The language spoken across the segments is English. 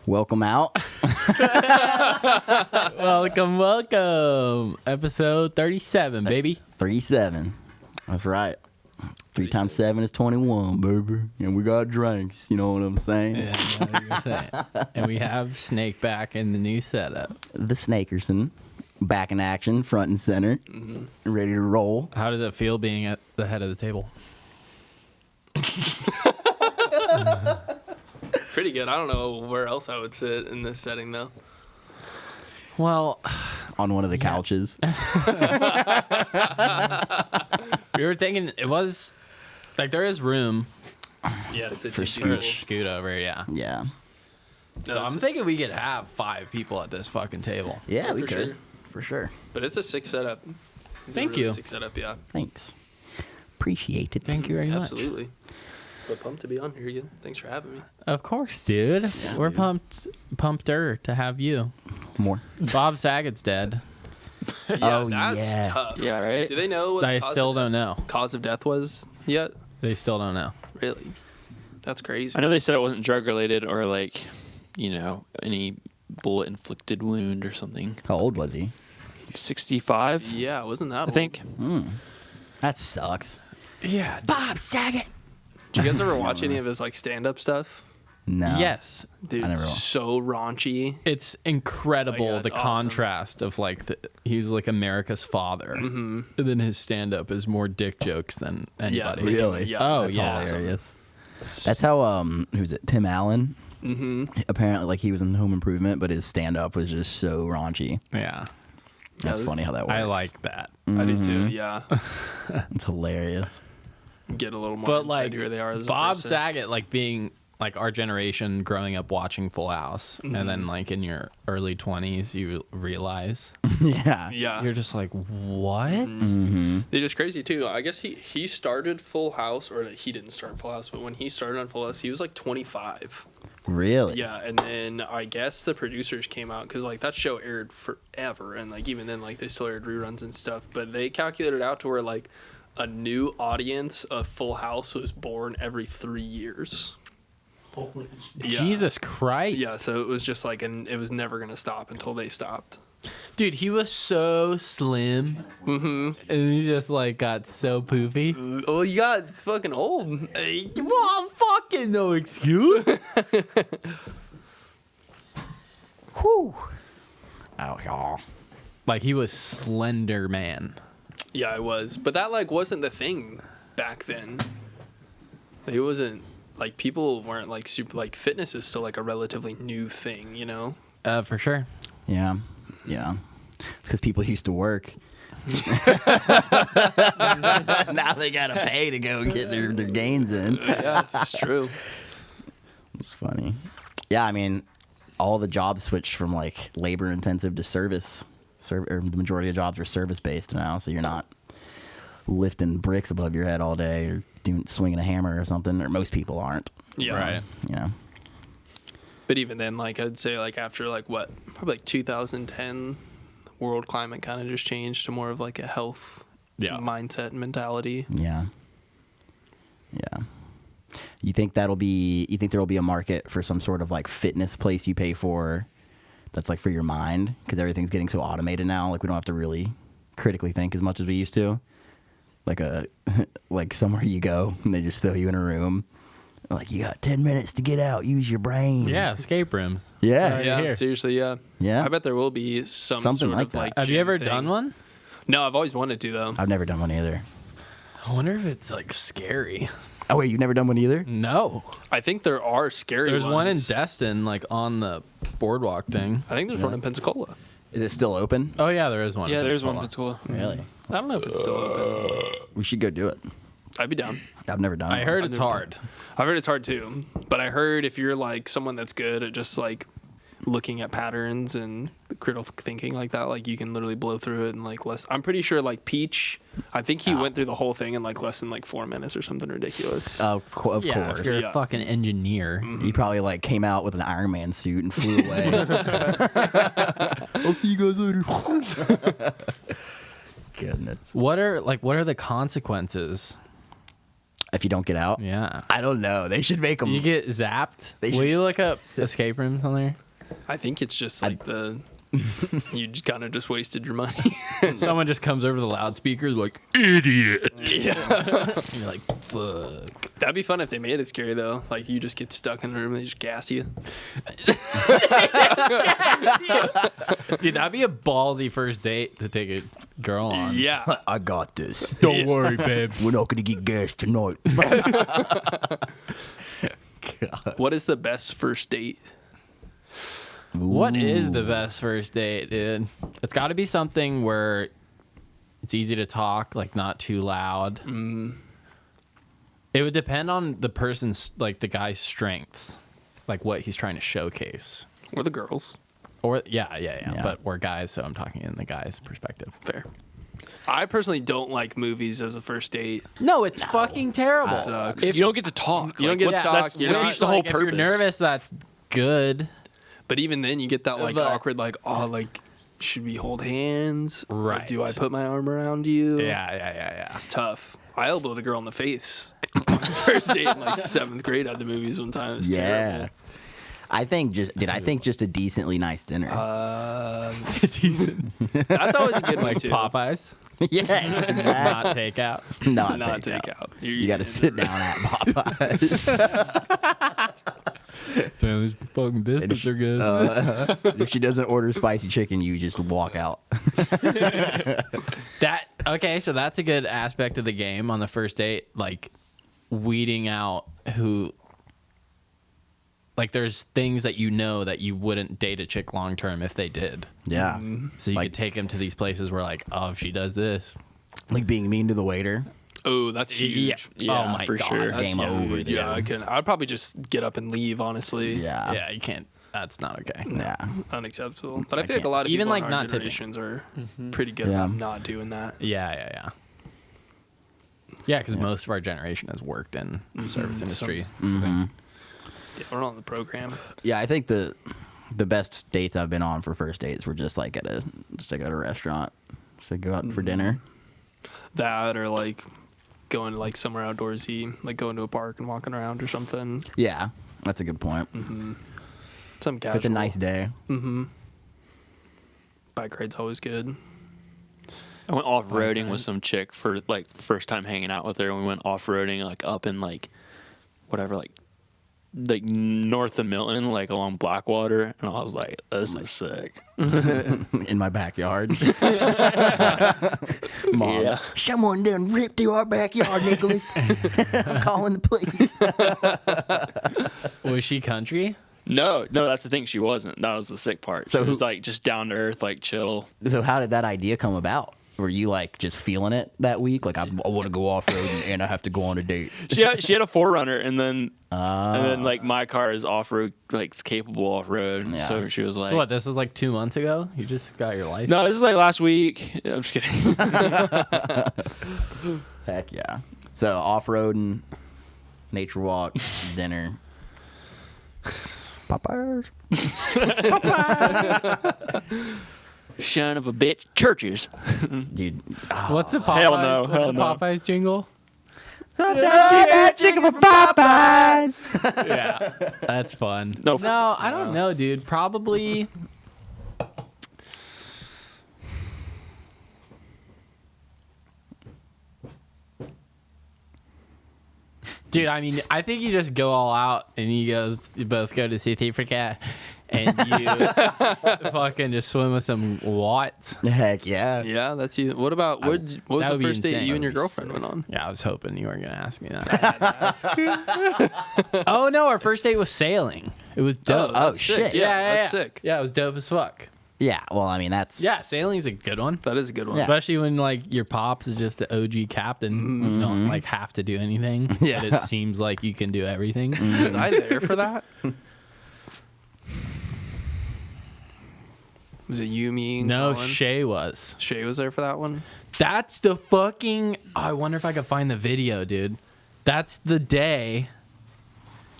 Welcome out. Welcome. Episode 37, baby. 37. That's right. 3 times 7 is 21, baby. And we got drinks. You know what I'm saying? Yeah, I know what you're saying. And we have Snake back in the new setup. The Snakerson. Back in action, front and center. Ready to roll. How does it feel being at the head of the table? Pretty good. I don't know where else I would sit in this setting, though. Well, On one of the couches. we were thinking it was like there is room Yeah, to sit For two for a people. scoot over, yeah. Yeah. So No, I'm this thinking we could have 5 people at this fucking table. Yeah, Yeah, we for could. sure. For sure. But it's a sick setup. It's Thank a really you. Sick setup, yeah. Thanks. Appreciate it. Thank you very much. Absolutely. But pumped to be on here again. Thanks for having me. Of course, dude. We're pumpeder to have you. More. Bob Saget's dead. Yeah, Oh, that's yeah. tough. Yeah, right? Do they know what I the cause still of don't death- know. cause of death was yet? They still don't know. Really? That's crazy. I know they said it wasn't drug related or like, any bullet inflicted wound or something. How old was he? 65, Yeah, wasn't that I old? think. That sucks. Yeah. Bob Saget. Did you guys ever watch any of his like stand-up stuff? No. Yes. Dude, I never will. so raunchy. It's incredible Oh, yeah, the it's awesome. contrast of like he's like America's father, and then his stand up is more dick jokes than anybody. Really? Yeah. Oh That's yeah. hilarious. That's how who's it? Tim Allen. Apparently, like he was in Home Improvement, but his stand-up was just so raunchy. Yeah. That's this- funny how that works. I like that. I do too. Yeah. It's hilarious. Get a little more But insight like to who they are as a Bob person. Saget, like being like our generation growing up watching Full House, and then like in your early 20s, you realize Yeah. Yeah. you're just like, what? They're just crazy too. I guess he started Full House, or he didn't start Full House, but when he started on Full House, he was like 25. Really? Yeah, and then I guess the producers came out because like that show aired forever, and like even then like they still aired reruns and stuff. But they calculated out to where like a new audience of Full House was born every 3 years. Holy Yeah. Jesus Christ. Yeah, so it was just like, and it was never gonna stop until they stopped. Dude, he was so slim. And he just like got so poofy. Oh, you got fucking old. Well, fucking no excuse. Whew. Oh, y'all. Like he was Slender Man. Yeah, I was, but that like wasn't the thing back then. It wasn't like people weren't like super like fitness is still like a relatively new thing, you know. For sure. Yeah. Yeah. It's because people used to work. Now they gotta pay to go get their gains in. Yeah, it's true. It's funny. Yeah, I mean, all the jobs switched from like labor intensive to service. Or the majority of jobs are service based now, so you're not lifting bricks above your head all day or swinging a hammer or something. Or most people aren't. Yeah. Right. You know. But even then, like I'd say, like after like what, probably like 2010, the world climate kind of just changed to more of like a health mindset and mentality. Yeah. Yeah. You think there will be a market for some sort of like fitness place you pay for that's like for your mind? Because everything's getting so automated now. Like we don't have to really critically think as much as we used to. Like somewhere you go and they just throw you in a room. Like you got 10 minutes to get out. Use your brain. Yeah, escape rooms. Yeah. Yeah, here. seriously, yeah. Yeah. I bet there will be something Something sort like of that. like. Have you gym ever thing. done one? No, I've always wanted to though. I've never done one either. I wonder if it's like scary. Oh wait, you've never done one either? No. I think there are scary. There's one in ones. Destin, like on the boardwalk thing. I think there's one in Pensacola. Is it still open? Oh yeah, there is one. Yeah, in there's one in Pensacola. Pensacola. Really? I don't know if it's still open. We should go do it. I'd be down. I've never done it. I heard it's hard. I've heard it's hard too, but I heard if you're like someone that's good at just like looking at patterns and critical thinking like that, like you can literally blow through it in like less. I'm pretty sure like Peach, I think he went through the whole thing in like less than like 4 minutes or something ridiculous. Of Yeah, course. if you're Yeah. a fucking engineer. He probably like came out with an Iron Man suit and flew away. I'll see you guys later. Goodness. What are the consequences if you don't get out? Yeah. I don't know. They should make them. You get zapped. They Will should- you look up escape rooms on there? I think it's just like you kind of just wasted your money. Someone just comes over the loudspeakers like, idiot. Yeah. And you're like, fuck. That'd be fun if they made it scary though. Like you just get stuck in the room and they just gas you. Dude, that'd be a ballsy first date to take a girl on. Yeah. I got this. Don't worry, babe. We're not gonna get gas tonight. What is the best first date? What is the best first date, dude? It's got to be something where it's easy to talk, like not too loud. It would depend on the person's, like the guy's strengths, like what he's trying to showcase. Or the girls? Or yeah. But we're guys, so I'm talking in the guy's perspective. Fair. I personally don't like movies as a first date. No, it's fucking terrible. Sucks. If you don't get to talk. You don't get to what's- talk, That's you're defeats not- the whole if purpose. you're nervous, that's good. But even then, you get that like But- awkward, like, oh, like, should we hold hands? Or Right. do I put my arm around you? Yeah. It's tough. I elbowed a girl in the face on the first date in like 7th grade at the movies one time. It was terrible. I think just a decently nice dinner. Decent. That's always a good one Like too. Popeyes, yes. not takeout. Not Not take take out. out. You got to sit down at Popeyes. Damn, these fucking biscuits are good. If she doesn't order spicy chicken, you just walk out. So that's a good aspect of the game on the first date, like weeding out who. Like there's things that you know that you wouldn't date a chick long term if they did. Yeah. So you Like- could take them to these places where like, oh, if she does this, Like being mean to the waiter. Oh, that's huge. Yeah, oh my for god, sure. That's Game over, huge. dude. Yeah, I'd probably just get up and leave, honestly. Yeah. Yeah, you can't. That's not okay. Yeah. Unacceptable. But I feel like a lot of Even, people like, in our not tipping. generations are pretty good Yeah. about not doing that. Yeah. Yeah, because most of our generation has worked in the service industry. Yeah, we're on the program. Yeah, I think the best dates I've been on for first dates were just like at a restaurant. Just to go out for dinner. That or like going to like somewhere outdoorsy, like going to a park and walking around or something. Yeah. That's a good point. Some If casual. it's a nice day. Bike ride's always good. I went off-roading with some chick for like first time hanging out with her, and we went off-roading like up in like whatever like north of Milton, like along Blackwater, and I was like, this is sick. In my backyard. Mom. Yeah. Someone done ripped through our backyard, Nicholas. I'm calling the police. Was she country? No, that's the thing. She wasn't. That was the sick part. So So it was who- like just down to earth, like chill. So how did that idea come about? Were you like just feeling it that week? Like I want to go off road and I have to go on a date. She had a 4Runner, and then like my car is off road, like it's capable off road. Yeah. So she was like, So what? This was like 2 months ago. You just got your license. no, this is like last week. I'm just kidding. Heck yeah. So off roading, nature walk, dinner. Popeyes. Son of a bitch. Churches. Dude. What's the Popeyes? Hell no, What's hell the no. Popeyes jingle? Chicken for Popeyes. Yeah, that's fun. No. No, I don't know, dude. Probably. Dude, I mean, I think you just go all out and you both go to South Africa and you fucking just swim with some whites. Heck yeah. Yeah, that's you. What about what was that the would be first date insane. you and your That would be girlfriend went on? Yeah, I was hoping you weren't going to ask me that. Oh, no, our first date was sailing. It was dope. Oh, that's shit. sick. Yeah, that's sick. Yeah, it was dope as fuck. Yeah. Well, I mean, that's. Yeah, sailing's a good one. That is a good one. Yeah. Especially when like your pops is just the OG captain. You don't like have to do anything. Yeah. But it seems like you can do everything. Was I there for that? Was it you, me, and No, Colin? Shay was. Shay was there for that one. That's the fucking. I wonder if I could find the video, dude. That's the day.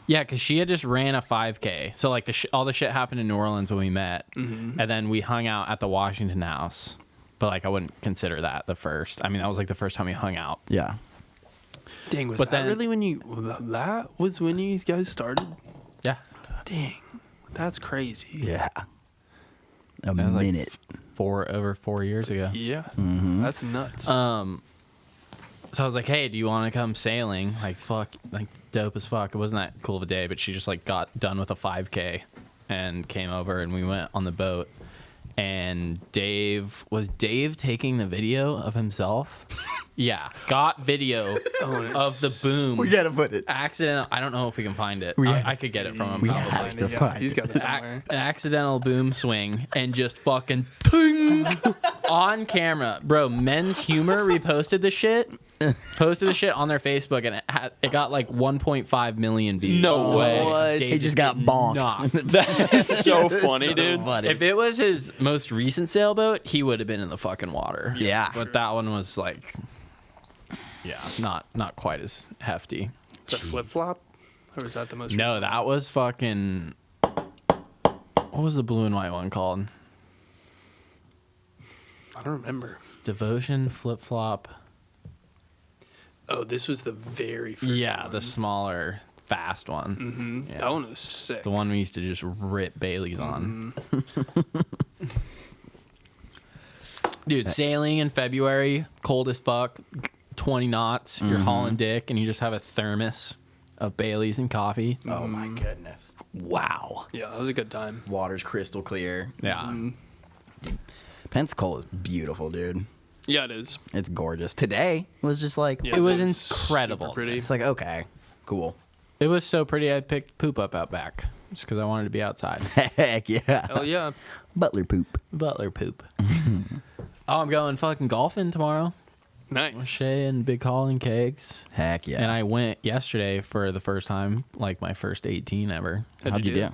Yeah, because she had just ran a 5K. So like all the shit happened in New Orleans when we met, and then we hung out at the Washington House. But like I wouldn't consider that the first. I mean, that was like the first time we hung out. Yeah. Dang, was But that then- really when you? That was when you guys started. Yeah. Dang, that's crazy. Yeah. A That was like minute. over 4 years ago. Yeah, that's nuts. So I was like, hey, do you want to come sailing? Like, fuck, like, dope as fuck. It wasn't that cool of a day, but she just, like, got done with a 5K and came over, and we went on the boat. And was Dave taking the video of himself? Yeah, got video of the boom. We gotta put it. Accidental. I don't know if we can find it. We I could get it from him. we probably. have to Yeah, find he's got it. it somewhere. An accidental boom swing and just fucking ting, on camera. Men's Humor reposted the shit. Posted the shit on their Facebook, and it got like 1.5 million views. No way. What? Dave He just got bonked. knocked. That is so funny, So dude. funny. If it was his most recent sailboat, he would have been in the fucking water. Yeah. But that one was like, yeah, not quite as hefty. Is that flip flop, or is that the most? No, recent? that was fucking. What was the blue and white one called? I don't remember. Devotion, flip flop. Oh, this was the very first. Yeah, one. the smaller, fast one. Mhm. Yeah. That one was sick. The one we used to just rip Baileys on. Dude, sailing in February, cold as fuck, 20 knots, you're hauling dick, and you just have a thermos of Baileys and coffee. Oh my goodness. Wow. Yeah, that was a good time. Water's crystal clear. Yeah. Pensacola is beautiful, dude. Yeah, it is. It's gorgeous. Today was just like, Yeah, It was super incredible. pretty. it's like, okay, cool. It was so pretty, I picked poop up out back just because I wanted to be outside. Heck yeah. Hell yeah. Butler poop. Butler poop. Oh, I'm going fucking golfing tomorrow. Nice. Shay and Big Hall and Kegs. Heck yeah. And I went yesterday for the first time, like my first 18 ever. How'd you do?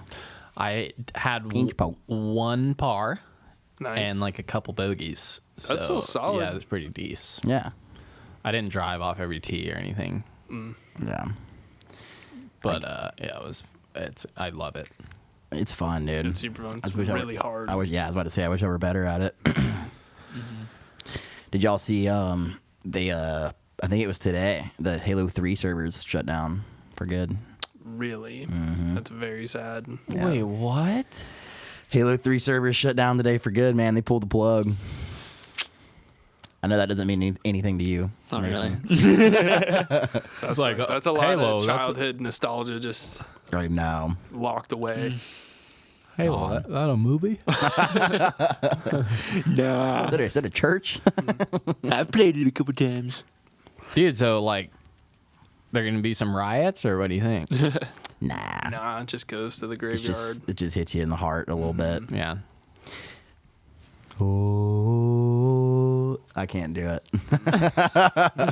I had Inch poke. one par Nice. and like a couple bogeys. That's still solid. Yeah, it was pretty decent. Yeah. I didn't drive off every tee or anything, Yeah. but yeah, I love it. It's fun, dude. It's super fun. I It's just wish I really were- hard. I was about to say I wish I were better at it. Did y'all see they I think it was today, the Halo 3 servers shut down for good. Really? That's very sad. Yeah. Wait, what? Halo 3 servers shut down today for good, man. They pulled the plug. I know that doesn't mean anything to you. Not really. That's like, that's a lot Halo, of that's a- childhood nostalgia just Right now. locked away. Hey, that a movie? Nah. Is that a church? I've played it a couple times. Dude, so like, there gonna be some riots, or what do you think? Nah. Nah, it just goes to the It's graveyard. it just hits you in the heart a little bit. Yeah. Oh, I can't do it. I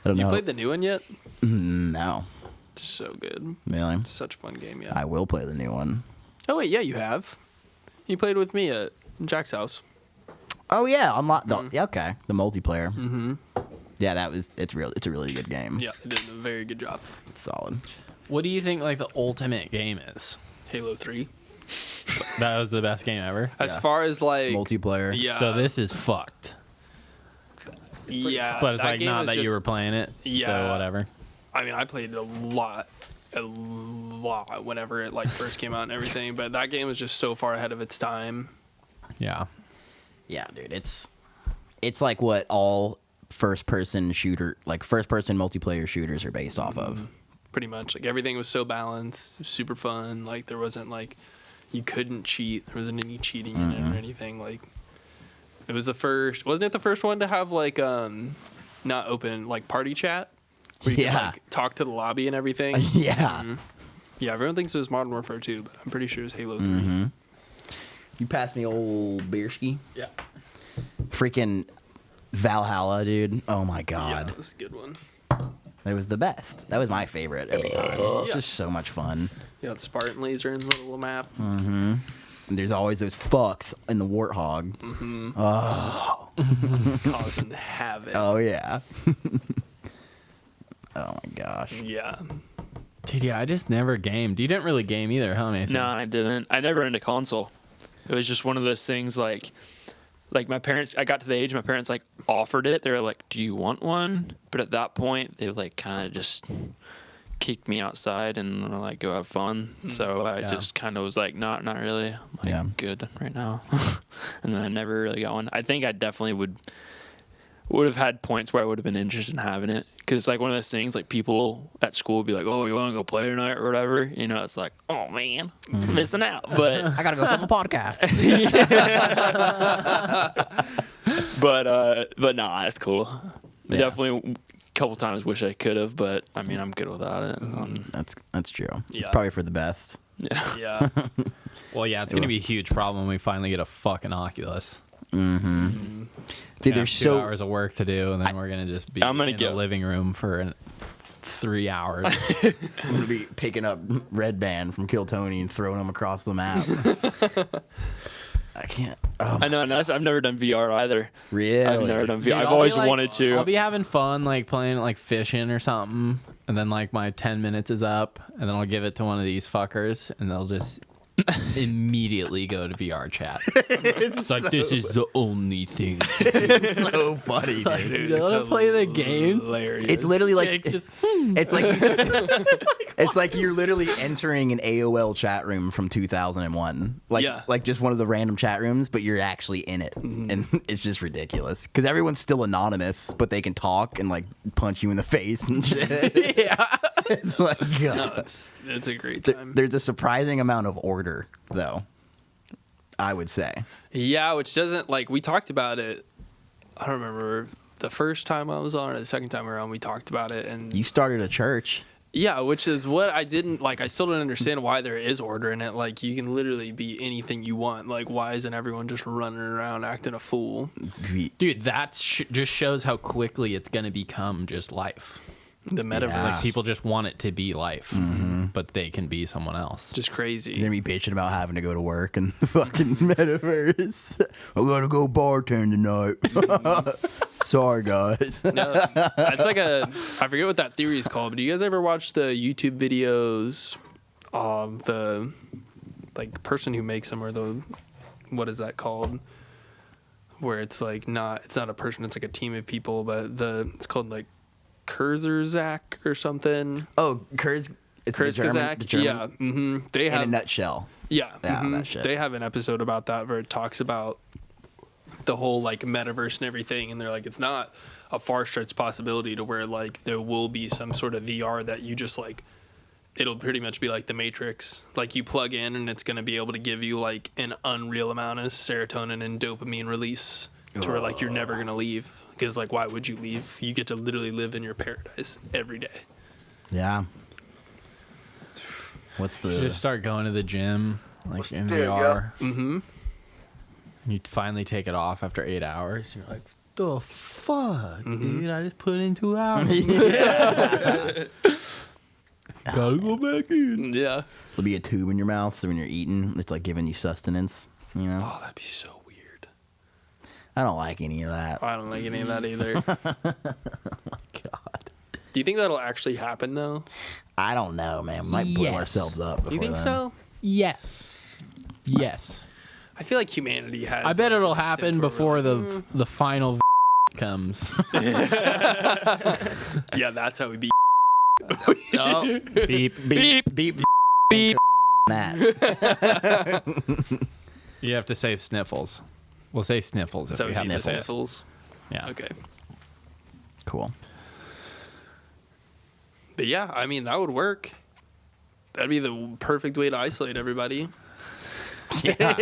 don't You know. played the new one yet? No, It's so good. really. Such a fun game, yeah. I will play the new one. Oh wait, yeah, you have. You played with me at Jack's house. Oh yeah, unlock. Yeah, okay, the multiplayer. Mm-hmm. Yeah, it's a really good game. Yeah, it did a very good job. It's solid. What do you think like the ultimate game is? Halo 3. That was the best game ever. As Yeah. far as like Multiplayer. yeah, So this is fucked. yeah, But it's like game not was that you just- were playing it. Yeah. So whatever. I mean, I played a lot whenever it like first came out and everything. But that game was just so far ahead of its time. Yeah. Yeah, dude, it's like what all first person multiplayer shooters are based off of. Pretty much, like everything was so balanced, super fun. Like there wasn't like you couldn't cheat. There wasn't any cheating in it or anything. Like it was wasn't it the first one to have like not open like party chat? Where you could, Yeah. like, talk to the lobby and everything. Yeah. Yeah, everyone thinks it was Modern Warfare 2, but I'm pretty sure it was Halo 3. You passed me old Beerski. Yeah. Freaking Valhalla, dude. Oh my Yeah, god. that was a good one. It was the best. That was my favorite every time. It's Yeah. just so much fun. Yeah, the Spartan laser in the little map. And there's always those fucks in the Warthog. Causing havoc. Oh yeah. Oh my gosh. Yeah. Dude, yeah, I just never gamed. You didn't really game either, huh, Mason? No, I didn't. I never into console. It was just one of those things like like my parents, I got to the age my parents like offered it. They were like, "Do you want one?" But at that point, they like kind of just kicked me outside and were like, "Go have fun." So I just kind of was like, "Not really. I'm like, good right now." And then I never really got one. I think I definitely would have had points where I would have been interested in having it, because it's like one of those things like people at school would be like, "Oh, you want to go play tonight or whatever?" You know, it's like, "Oh man, missing out." But I gotta go film a podcast. but nah, it's cool. I definitely a couple times wish I could have, but I mean, I'm good without it. That's true. Yeah. It's probably for the best. Yeah. Yeah. Well, yeah, it's gonna be a huge problem when we finally get a fucking Oculus. Dude, there's 2 so hours of work to do, and then we're gonna just be I'm gonna in get- the living room for 3 hours. I'm gonna be picking up Red Band from Kill Tony and throwing them across the map. I can't. Oh, I know, and I've never done VR either. really? I've never done VR. Dude, I've I'll always be, like- wanted to. I'll be having fun, like playing like fishing or something, and then like my 10 minutes is up, and then I'll give it to one of these fuckers, and they'll just immediately go to VR chat. It's like, this is the only thing. It's so funny, dude. You want to play the games? Hilarious. It's literally like It's just- it's like it's like you're literally entering an AOL chat room from 2001, like just one of the random chat rooms, but you're actually in it, and it's just ridiculous because everyone's still anonymous, but they can talk and like punch you in the face and shit. Yeah. It's like, God. No, it's a great time. There's a surprising amount of order, though. I would say. Yeah, which doesn't, like, we talked about it. I don't remember the first time I was on or the second time around. We talked about it, and You started a church. yeah, which is what I didn't like. I still don't understand why there is order in it. Like, you can literally be anything you want. Like, why isn't everyone just running around acting a fool? Dude, that just shows how quickly it's going to become just life. The metaverse, Yeah. Like, people just want it to be life, but they can be someone else. just crazy. You're gonna be bitching about having to go to work in the fucking metaverse. I gotta go bartend tonight. Sorry, guys. No, it's like I forget what that theory is called, but do you guys ever watch the YouTube videos of the like person who makes them, or the, what is that called? Where it's like it's not a person, it's like a team of people, but it's called like Kurzgesagt or something. Oh, it's the German. Yeah. They In have a nutshell. Yeah, Yeah, that shit. They have an episode about that where it talks about the whole like metaverse and everything, and they're like, it's not a far-stretched possibility to where like there will be some sort of VR that you just like, it'll pretty much be like the Matrix, like you plug in and it's going to be able to give you like an unreal amount of serotonin and dopamine release to where like you're never going to leave, because like why would you leave? You get to literally live in your paradise every day. Yeah. What's the? Just start going to the gym, like in There you VR. Mm-hmm. You finally take it off after 8 hours. You're like, the fuck, dude? I just put in 2 hours. Gotta go back in. Yeah. There'll be a tube in your mouth, so when you're eating, it's like giving you sustenance. You know. Oh, that'd be so weird. I don't like any of that. I don't like any of that either. God. Do you think that'll actually happen though? I don't know, man. We might blow Yes. ourselves up. Before You think then. so? Yes. Yes. I feel like humanity has. I bet like, it'll an happen instinct where before we're the final comes. like, yeah, that's how we beat. Oh, Beep. beep, beep, Beep. That. You have to say sniffles. We'll say sniffles if So we we have see the to say it. sniffles. Yeah. Okay. Cool. But yeah, I mean that would work. That'd be the perfect way to isolate everybody. Yeah.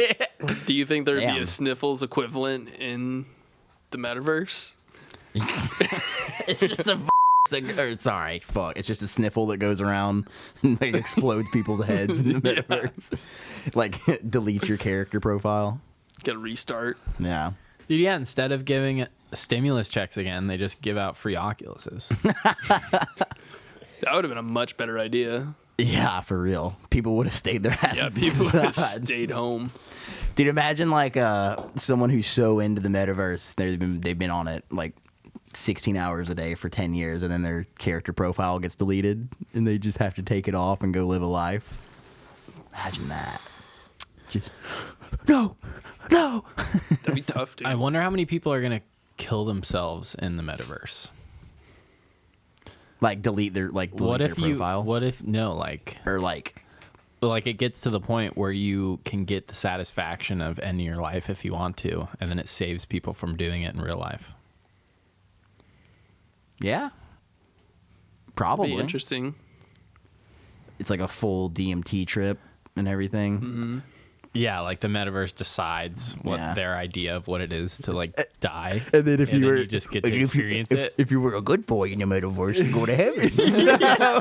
Do you think there'd be Damn. a sniffles equivalent in the metaverse? It's just a sorry, fuck. It's just a sniffle that goes around and like explodes people's heads in the metaverse. Like deletes your character profile. Get a restart. Yeah. Dude, yeah, instead of giving stimulus checks again, they just give out free Oculuses. That would have been a much better idea. Yeah, for real. People would have stayed their asses. Yeah, people would have inside. stayed home. Dude, imagine like someone who's so into the metaverse, they've been on it like 16 hours a day for 10 years, and then their character profile gets deleted, and they just have to take it off and go live a life. Imagine that. Just no. That'd be tough, dude. I wonder how many people are gonna kill themselves in the metaverse. Like delete their profile. What if no? Like it gets to the point where you can get the satisfaction of ending your life if you want to, and then it saves people from doing it in real life. Yeah. That'd Probably. be interesting. It's like a full DMT trip and everything. Mm-hmm. Yeah, like the metaverse decides what Yeah. their idea of what it is to like die, And then if you just get to experience it. If you were a good boy in the metaverse, you go to heaven.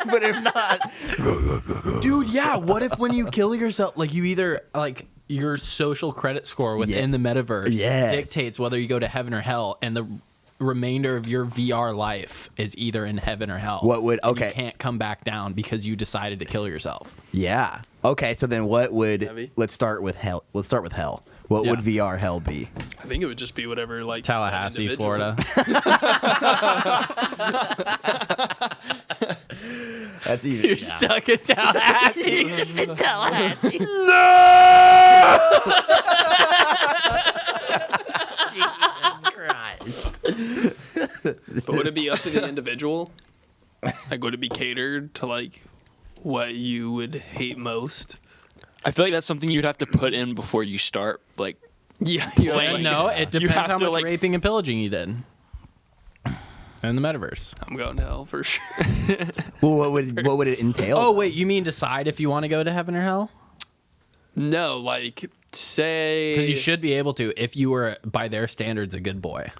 But if not, Dude, yeah. What if when you kill yourself, like you either like your social credit score within the metaverse dictates whether you go to heaven or hell, and the remainder of your VR life is either in heaven or hell. What would And you can't come back down because you decided to kill yourself. Yeah. Okay, so then what would Heavy. let's start with hell. What would VR hell be? I think it would just be whatever, like that Tallahassee, individual- Florida. That's easy. You're stuck in Tallahassee. You're just in Tallahassee. Jesus Christ. But would it be up to the individual? Like, would it be catered to like what you would hate most? I feel like that's something you'd have to put in before you start. Like, Yeah, Playing- No, it You depends have how to, much like, raping and pillaging you did. In the metaverse. I'm going to hell for sure. Well, what would it entail? Oh, wait, you mean decide if you want to go to heaven or hell? No, like say Because you should be able to if you were, by their standards, a good boy.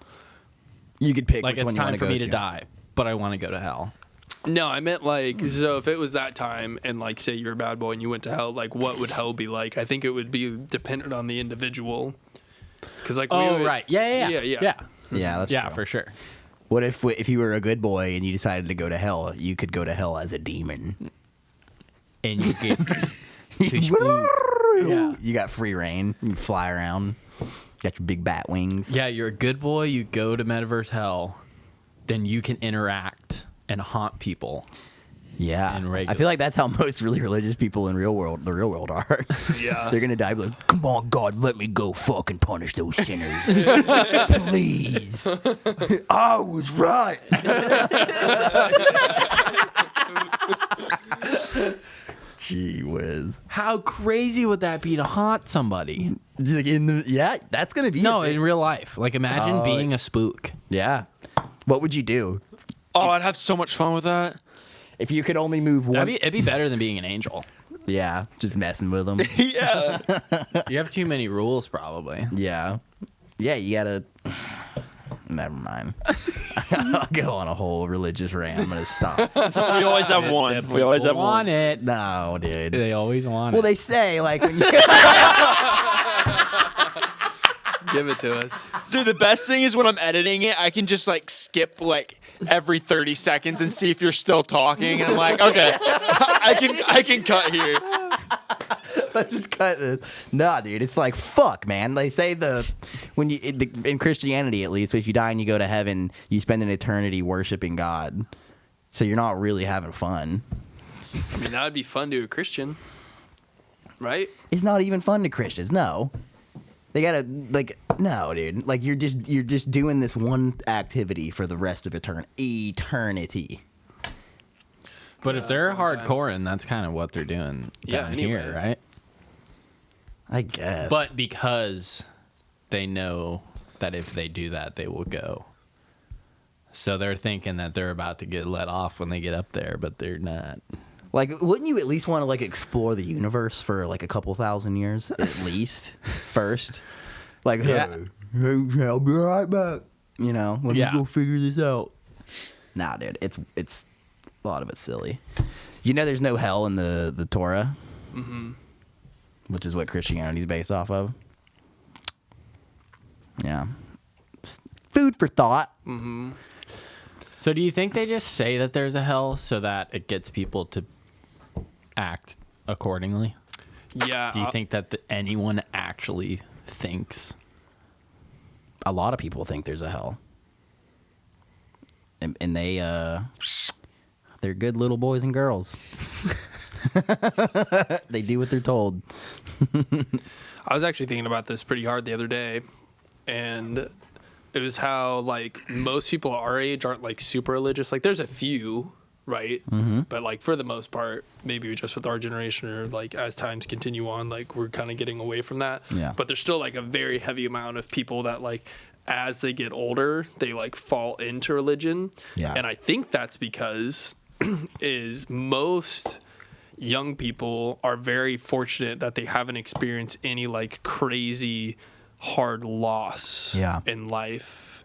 You could pick Like, which it's one you time want for to go me to die, but I want to go to hell. No, I meant like so if it was that time and like say you're a bad boy and you went to hell, like what would hell be like? I think it would be dependent on the individual. Because like we would, right. Yeah. Yeah, that's Yeah, true. for sure. What if you were a good boy and you decided to go to hell? You could go to hell as a demon. And you get to spoon. Yeah. You got free reign. You can fly around. Got your big bat wings. Yeah, you're a good boy. You go to metaverse hell. Then you can interact and haunt people. Yeah. And I regular. feel like that's how most really religious people in the real world are. Yeah. They're gonna die like, come on, God, let me go fucking punish those sinners. Please. I was right. Gee whiz. How crazy would that be to haunt somebody? Yeah, that's gonna be No, a thing. in real life. Like, imagine Oh, being a spook. Yeah. What would you do? oh, I'd have so much fun with that. If you could only move one. It'd be better than being an angel. Yeah, just messing with them. Yeah. You have too many rules, probably. Yeah. Yeah, you gotta. Never mind. I'll go on a whole religious rant. I'm gonna stop. We always have one. We always have want one. it. No, dude. They always want Well, it. they say like when you. Give it to us. Dude, the best thing is when I'm editing it, I can just like skip like every 30 seconds and see if you're still talking. And I'm like, okay, I can cut here. Let's just cut this. Nah, dude, it's like fuck, man. They say when you in Christianity at least, if you die and you go to heaven, you spend an eternity worshiping God. So you're not really having fun. I mean, that would be fun to a Christian, right? It's not even fun to Christians. No, they gotta no, dude. Like you're just doing this one activity for the rest of eternity. But if they're that's a long time. hardcore, and that's kind of what they're doing Yeah, down anyway. here, right? I guess. But because they know that if they do that, they will go. So they're thinking that they're about to get let off when they get up there, but they're not. like, wouldn't you at least want to like explore the universe for like a couple thousand years at least first? Like, Yeah. hey, I'll be right back. You know, let Yeah. me go figure this out. Nah, dude, it's a lot of it's silly. You know, there's no hell in the Torah, which is what Christianity's based off of. Yeah, food for thought. So do you think they just say that there's a hell so that it gets people to act accordingly? Yeah. Do you think that anyone actually thinks? A lot of people think there's a hell, and they're good little boys and girls. They do what they're told. I was actually thinking about this pretty hard the other day, and it was how like most people our age aren't like super religious. Like there's a few, right? But like for the most part, maybe just with our generation or like as times continue on, like we're kind of getting away from that. Yeah. But there's still like a very heavy amount of people that like as they get older, they like fall into religion. Yeah. And I think that's because is most young people are very fortunate that they haven't experienced any like crazy hard loss Yeah. in life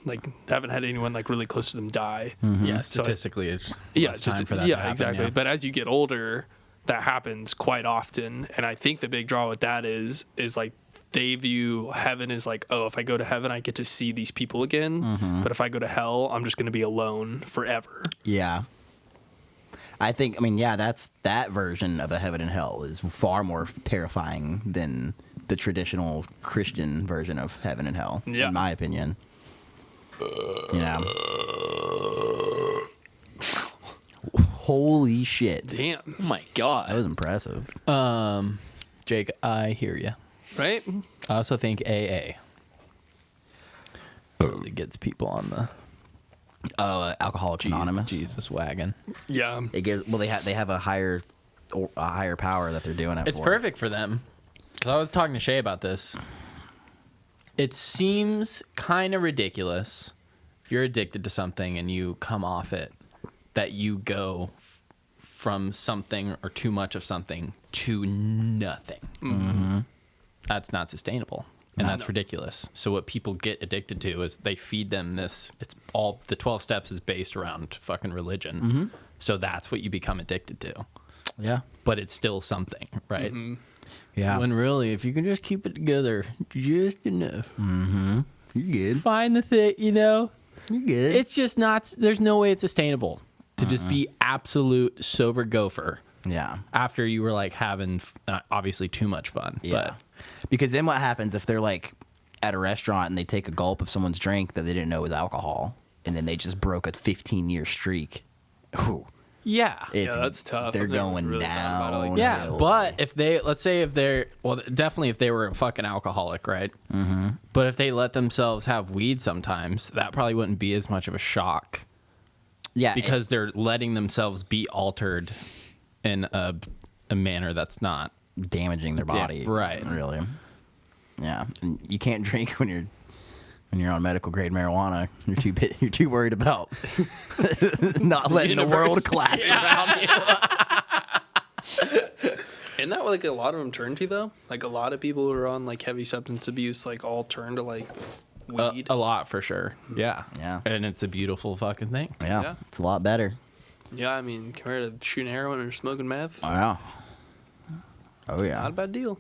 like haven't had anyone like really close to them die. Yeah, statistically, it's less time for that to happen, exactly. yeah. But as you get older, that happens quite often, and I think the big draw with that is like they view heaven as like, oh, if I go to heaven I get to see these people again, but if I go to hell I'm just going to be alone forever. Yeah. I mean, that's that version of a heaven and hell is far more terrifying than the traditional Christian version of heaven and hell, in my opinion. You know? Holy shit. Damn. Oh my God. That was impressive. Jake, I hear you. Right? I also think AA really gets people on the Alcoholics Anonymous. Jesus wagon. Yeah. It gives they have a higher power that they're doing it It's for. perfect for them. Because I was talking to Shay about this. It seems kind of ridiculous if you're addicted to something and you come off it, that you go from something or too much of something to nothing. Mm-hmm. That's not sustainable. And that's ridiculous. So what people get addicted to is they feed them this. It's all the 12 steps is based around fucking religion. Mm-hmm. So that's what you become addicted to. Yeah. But it's still something, right? Mm-hmm. Yeah. When really, if you can just keep it together just enough, You're good. find the thing, You're good. it's just not, there's no way it's sustainable to just be absolute sober gopher Yeah. after you were like having obviously too much fun. Yeah. Because then what happens if they're like at a restaurant and they take a gulp of someone's drink that they didn't know was alcohol, and then they just broke a 15-year streak? Ooh, Yeah. That's tough. They're I've never going really thought about it down. like Yeah, Hell. but if they, let's say if they're, well, definitely if they were a fucking alcoholic, right? Mm-hmm. But if they let themselves have weed sometimes, that probably wouldn't be as much of a shock Yeah, because they're letting themselves be altered in a manner that's not. damaging their body. right. Really. Yeah. And you can't drink when you're on medical grade marijuana. You're too worried about not letting the world collapse around you. Isn't that what like a lot of them turn to though? Like a lot of people who are on like heavy substance abuse like all turn to like weed. A lot for sure. Yeah. Yeah. And it's a beautiful fucking thing. Yeah, Yeah. it's a lot better. Yeah, I mean compared to shooting heroin or smoking meth, Wow. Oh not yeah. a bad deal.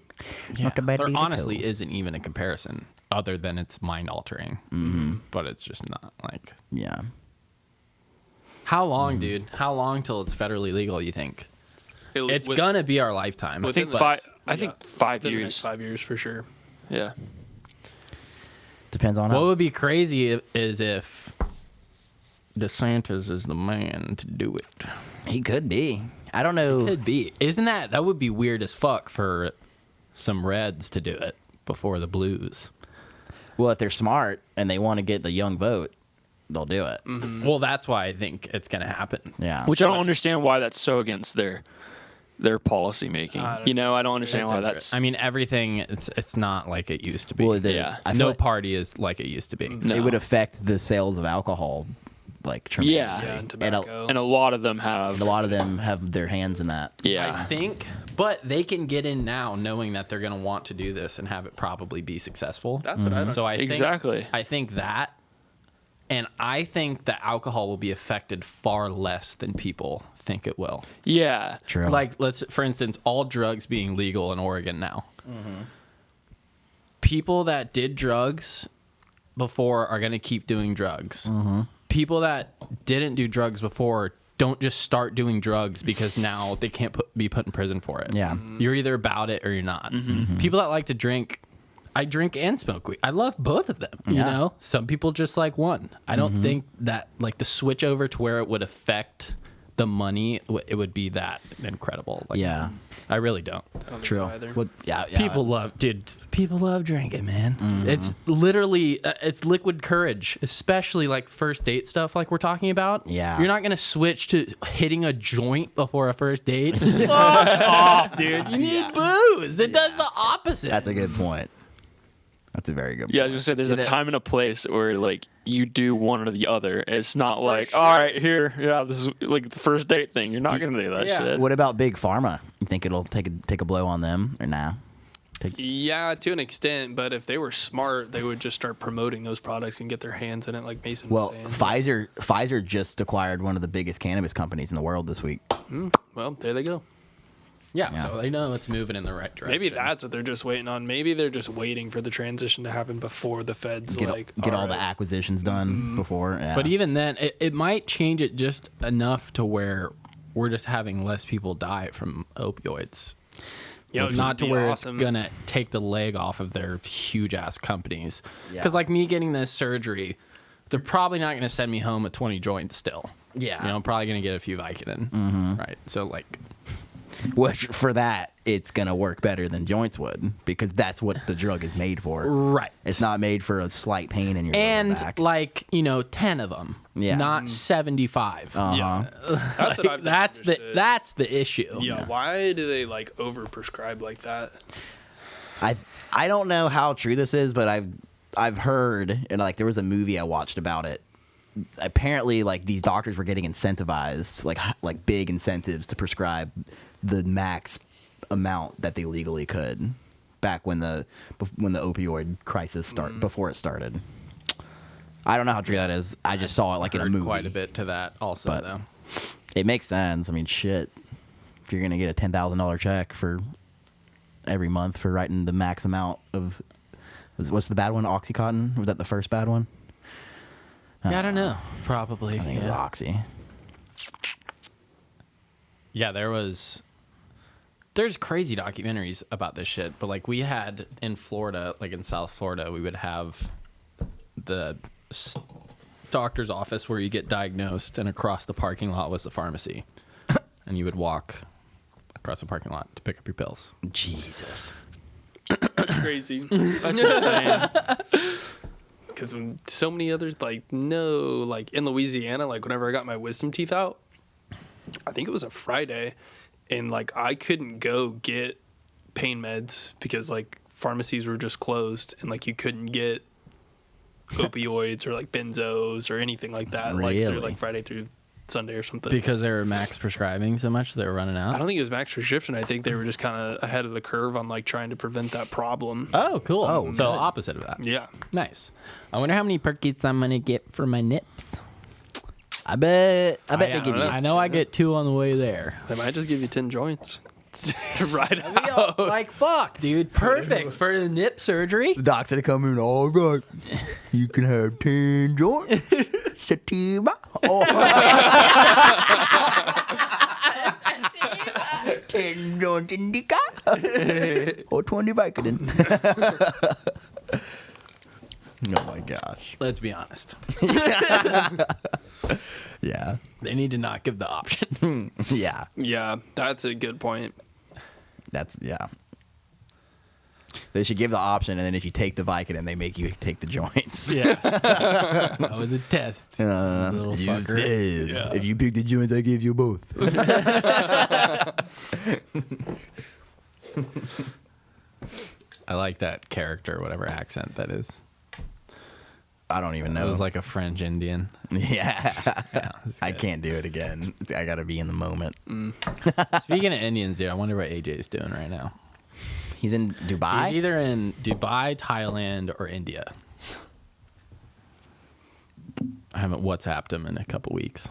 Yeah. a bad There deal. honestly isn't even a comparison other than it's mind altering. Mm-hmm. But it's just not like. Yeah. How long, dude? How long till it's federally legal, you think? It's With- gonna be our lifetime. within think the five- next- I think 5 within the years. next 5 years for sure. Yeah. Depends on What how. would be crazy is if DeSantis is the man to do it. He could be. I don't know. Could be. Isn't that would be weird as fuck for some Reds to do it before the Blues? Well, if they're smart and they want to get the young vote, they'll do it. Well, that's why I think it's gonna happen. Yeah. Which I don't understand why that's so against their policy making. I don't understand why that's. I mean, everything. It's not like it used to be. Well, Yeah. I feel no like party is like it used to be. No. it would affect the sales of alcohol, like tremendously. Yeah. Yeah, and tobacco. and a lot of them have. A lot of them have their hands in that. I Yeah. think, but they can get in now knowing that they're going to want to do this and have it probably be successful. That's what I don't. So I think, Exactly. I think that, and I think that alcohol will be affected far less than people think it will. Yeah. True. Like, for instance, all drugs being legal in Oregon now. People that did drugs before are going to keep doing drugs. People that didn't do drugs before don't just start doing drugs because now they can't be put in prison for it. Yeah. You're either about it or you're not. People that like to drink, I drink and smoke weed. I love both of them. You Yeah. know, some people just like one. I don't think that like the switch over to where it would affect the money, it would be that incredible. Like, Yeah. I really don't. I don't think True. so either. Well, yeah, People love drinking, man. It's literally it's liquid courage, especially like first date stuff like we're talking about. Yeah. You're not going to switch to hitting a joint before a first date. Fuck off, dude. You need booze. It does the opposite. That's a good point. That's a very good point. Yeah, I was gonna say there's a time and a place where like you do one or the other. It's not like, all right, here, yeah, this is like the first date thing. You're not gonna do that shit. What about Big Pharma? You think it'll take a blow on them or nah? Yeah, to an extent, but if they were smart, they would just start promoting those products and get their hands in it, like Mason was saying. Pfizer just acquired one of the biggest cannabis companies in the world this week. Well, there they go. Yeah, so they know it's moving in the right direction. Maybe that's what they're just waiting on. Maybe they're just waiting for the transition to happen before the feds Get all the right. acquisitions done before. Yeah. But even then, it might change it just enough to where we're just having less people die from opioids. Yeah, Not to where awesome. it's gonna take the leg off of their huge ass companies. Yeah. Because like me getting this surgery, they're probably not gonna send me home with 20 joints still. Yeah. You know, I'm probably gonna get a few Vicodin. Right. So like, Which for that, it's gonna work better than joints would because that's what the drug is made for. right. It's not made for a slight pain in your lower And back. like 10 of them. Yeah. Not 75. Yeah, that's what I've That's the issue. Yeah, why do they like overprescribe like that? I don't know how true this is, but I've heard, and like there was a movie I watched about it. Apparently, like these doctors were getting incentivized, like big incentives to prescribe the max amount that they legally could back when the opioid crisis before it started. I don't know how true that is. I just saw it like in a movie. Quite a bit to that also, But- though. It makes sense. I mean, shit. If you're gonna get a $10,000 check for every month for writing the max amount of, what's the bad one? OxyContin? Was that the first bad one? Yeah, I don't know. Probably. I think it was Oxy. Yeah, there's crazy documentaries about this shit, but like we had in Florida, like in South Florida, we would have the doctor's office where you get diagnosed, and across the parking lot was the pharmacy. And you would walk across the parking lot to pick up your pills. Jesus. Crazy. That's insane. Because so many others, like in Louisiana, like whenever I got my wisdom teeth out, I think it was a Friday, and like I couldn't go get pain meds because like pharmacies were just closed, and like you couldn't get opioids or like benzos or anything like that, like Really? through like Friday through Sunday or something. Because they were max prescribing so much, they were running I out. don't think it was max prescription. I think they were just kind of ahead of the curve on like trying to prevent that problem. Oh, cool. Oh, so good. opposite of that. Yeah. Nice. I wonder how many perkies I'm gonna get for my nips. I bet they don't give you. know. I know I get 2 on the way there. They might just give you 10 joints. Right out. Like fuck, dude. Perfect for the nip surgery. The doc's gonna come in. All right, you can have 10 joints. Sativa. Oh. 10 joints indica. Or 20 Vicodin. Oh my gosh. Let's be honest. Yeah. They need to not give the option. Yeah. Yeah, that's a good point. Yeah. They should give the option, and then if you take the Vicodin, they make you take the joints. Yeah. That was a test. Little You fucker. did. Yeah. If you pick the joints, I give you both. I like that character, whatever accent that is. I don't even It know. was like a French Indian. Yeah. it's I good. can't do it again. I got to be in the moment. Speaking of Indians, dude, I wonder what AJ's doing right now. He's in Dubai. He's either in Dubai, Thailand, or India. I haven't WhatsApped him in a couple weeks.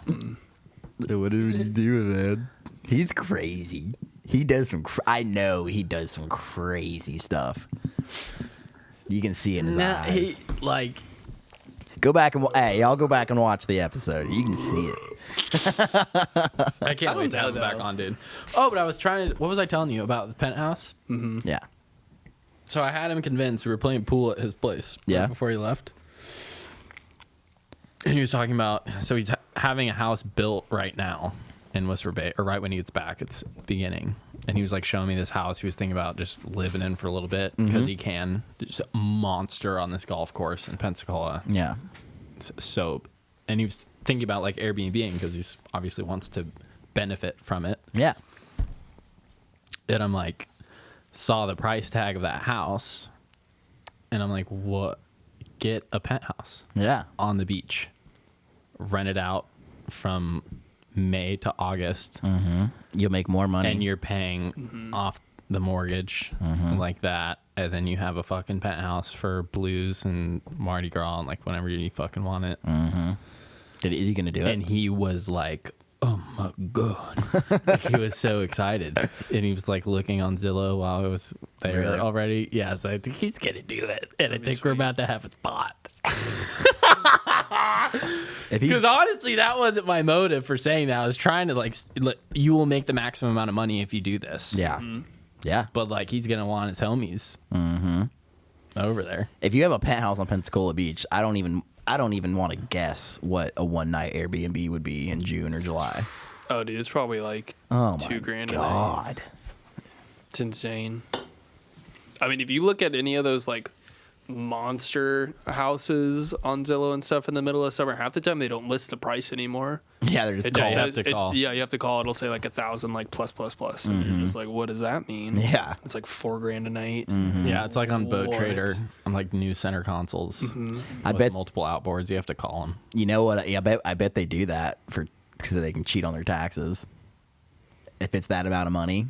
So what is he doing, man? He's crazy. He does some. I know he does some crazy stuff. You can see it in his eyes. Go back and hey, y'all go back and watch the episode. You can see it. I can't wait to have him back on, dude. Oh, but I was trying to. What was I telling you about the penthouse? Yeah. So I had him convinced. We were playing pool at his place Yeah. before he left. And he was talking about, so he's having a house built right now in West Bay, or right when he gets back, it's beginning. and he was like showing me this house he was thinking about just living in for a little bit because he can. Just a monster on this golf course in Pensacola. Yeah. So, and he was thinking about like Airbnb because he's obviously wants to benefit from it. Yeah. And I'm like, saw the price tag of that house, and I'm like, what? Get a penthouse. Yeah. On the beach, rent it out from May to August. You'll make more money. And you're paying off the mortgage like that, and then you have a fucking penthouse for blues and Mardi Gras and like whenever you fucking want it. Is he gonna do it? And he was like, oh my god. Like, he was so excited, and he was like looking on Zillow while I was there Really? already. Yeah, so I think he's gonna do it, and I think we're about to have a spot. Because honestly, that wasn't my motive for saying that. I was trying to like, you will make the maximum amount of money if you do this. Yeah. Yeah. But like, he's gonna want his homies over there. If you have a penthouse on Pensacola Beach, I don't even want to guess what a one night Airbnb would be in June or July. Oh, dude, it's probably like Oh $2,000 my a night. God. It's insane. I mean, if you look at any of those like monster houses on Zillow and stuff in the middle of summer, half the time they don't list the price anymore. Yeah, they're just It cold. just you have says, to call. you have to call. It'll say like 1,000, like plus. And you're just like, what does that mean? Yeah. It's like $4,000 a night. Yeah, it's like on Boat What? Trader, on like new center consoles. I with bet multiple outboards. You have to call them. you know what? Yeah, I bet they do that because they can cheat on their taxes. If it's that amount of money,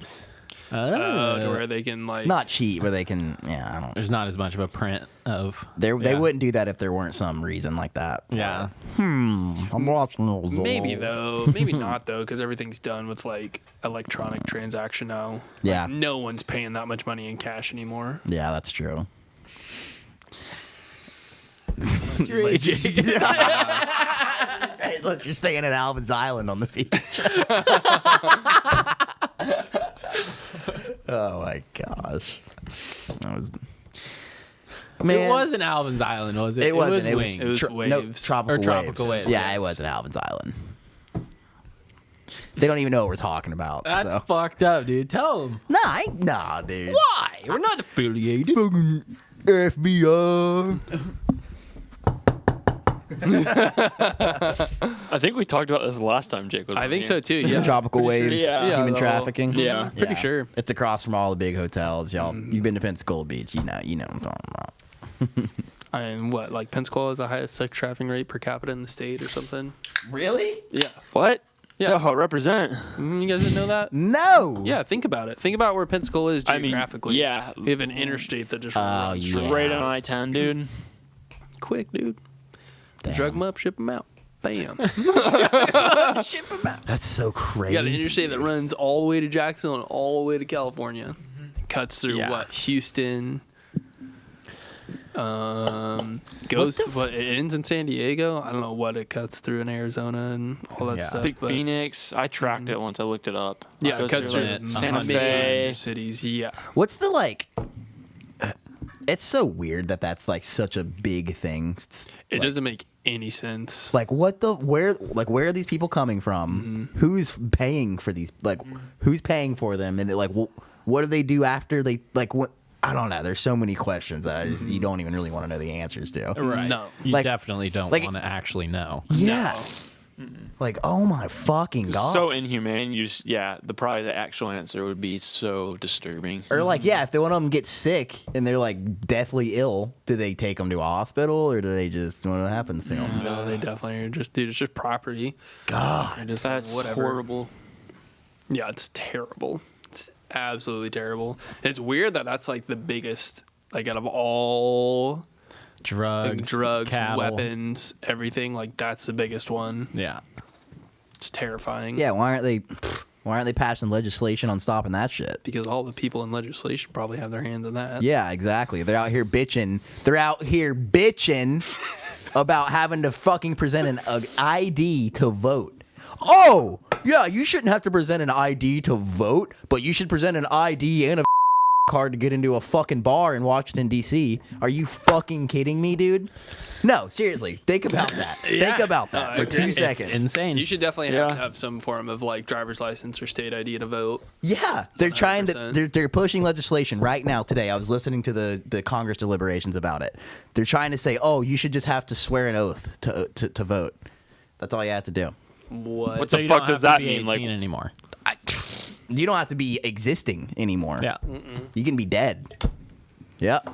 To where they can like not cheat, but they can. Yeah, I don't. There's not as much of a print of. They Yeah. wouldn't do that if there weren't some reason like that. Yeah. I'm watching those. maybe though, maybe not though, because everything's done with like electronic transaction now. Yeah. Like, no one's paying that much money in cash anymore. Yeah, that's true. Unless You're staying at Alvin's Island on the beach. Oh my gosh, that was. Man, It wasn't Alvin's Island, was it? It wasn't. It was, Wings. It was waves. tropical, Or tropical waves, Yeah, yes. it wasn't Alvin's Island. They don't even know what we're talking about. That's so. fucked up, dude. Tell him. Nah, dude. Why? We're not affiliated. Fucking FBI. I think we talked about this last time, Jake. Was I on think here. so too. Yeah. Tropical waves, Yeah. Yeah, human the whole- trafficking. Yeah. Pretty sure. It's across from all the big hotels, y'all. You've been to Pensacola Beach, you know what I'm talking about. And what, like Pensacola has the highest sex trafficking rate per capita in the state or something? Really? Yeah. What? Yeah. Oh, represent. You guys didn't know that? No. Yeah, think about it. Think about where Pensacola is I mean, geographically. yeah. We have an interstate that just Oh, runs yeah. straight Right on I-10, dude. quick, dude. Damn. Drug them up, ship them out. Bam. That's so crazy. You got an interstate that runs all the way to Jacksonville and all the way to California. It cuts through Yeah. Houston. Goes it ends in San Diego. I don't know what it cuts through in Arizona and all that Yeah. stuff. Big but Phoenix. I tracked it once I looked it up. yeah, it Goes cuts through, through like, it. Santa Major Fe. cities. Yeah. What's the like? It's so weird that that's like such a big thing. It Like- doesn't make any sense. Like where are these people coming from? Who's paying for these? Like who's paying for them? And like what do they do after they like what? I don't know. There's so many questions that you don't even really want to know the answers to. Right. No. You Like- definitely don't like- want to actually know. Yeah. Like oh my fucking god. So inhumane. You just, probably the actual answer would be so disturbing. Or like if one of them gets sick and they're like deathly ill, do they take them to a hospital or do they just what happens to them? No, they definitely are just, dude, it's just property. God. They're just That's whatever. horrible. Yeah, it's terrible. It's absolutely terrible. It's weird that that's like the biggest, like out of all Drugs, drugs, cattle. weapons, everything, like that's the biggest one. Yeah. It's terrifying. Yeah, why aren't they passing legislation on stopping that shit? Because all the people in legislation probably have their hands in that. Yeah, exactly. They're out here bitching. They're out here bitching about having to fucking present an ID to vote. Oh, yeah, you shouldn't have to present an ID to vote, but you should present an ID and a card to get into a fucking bar in Washington, D.C. Are you fucking kidding me, dude? No, seriously. Think about that. Think about that for 2 seconds. It's insane. You should definitely have to have some form of like driver's license or state ID to vote. Yeah, they're trying to. 100%. They're pushing legislation right now. Today, I was listening to the Congress deliberations about it. They're trying to say, "Oh, you should just have to swear an oath to vote. That's all you have to do. What? the you fuck don't does have that to be mean? Like, 18 anymore. You don't have to be existing anymore. Yeah. You can be dead. Yep.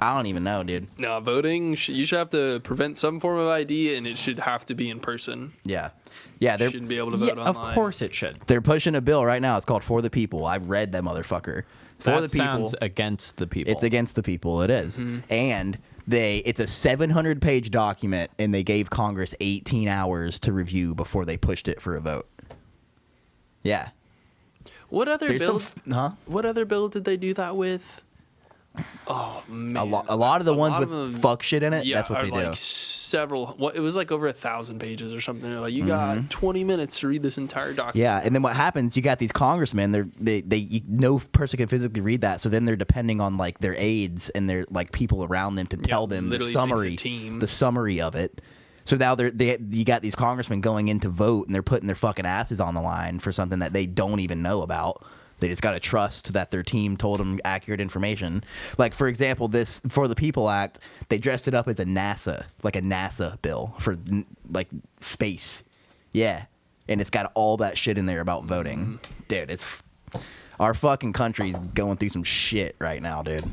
I don't even know, dude. No, voting. You should have to prevent some form of ID, and it should have to be in person. Yeah, You they're shouldn't be able to vote online. Of course it should. they're pushing a bill right now. It's called For the People. I've read that motherfucker. For That the people. sounds against the people. It's against the people. It is. And it's a 700-page document, and they gave Congress 18 hours to review before they pushed it for a vote. Yeah. What other There's bill? some, What other bill did they do that with? Oh man, a lot of the ones lot with of them- fuck shit in it. Yeah, That's what are they like do. several. What it was like over 1,000 pages or something. They're like, you got 20 minutes to read this entire document. Yeah, and then what happens? You got these congressmen. No person can physically read that, so then they're depending on like their aides and their like people around them to tell them the literally takes a summary, team. the summary of it. So now you got these congressmen going in to vote, and they're putting their fucking asses on the line for something that they don't even know about. They just got to trust that their team told them accurate information. Like, for example, this For the People Act, they dressed it up as a NASA bill for, like, space. Yeah. And it's got all that shit in there about voting. Dude, our fucking country's going through some shit right now, dude.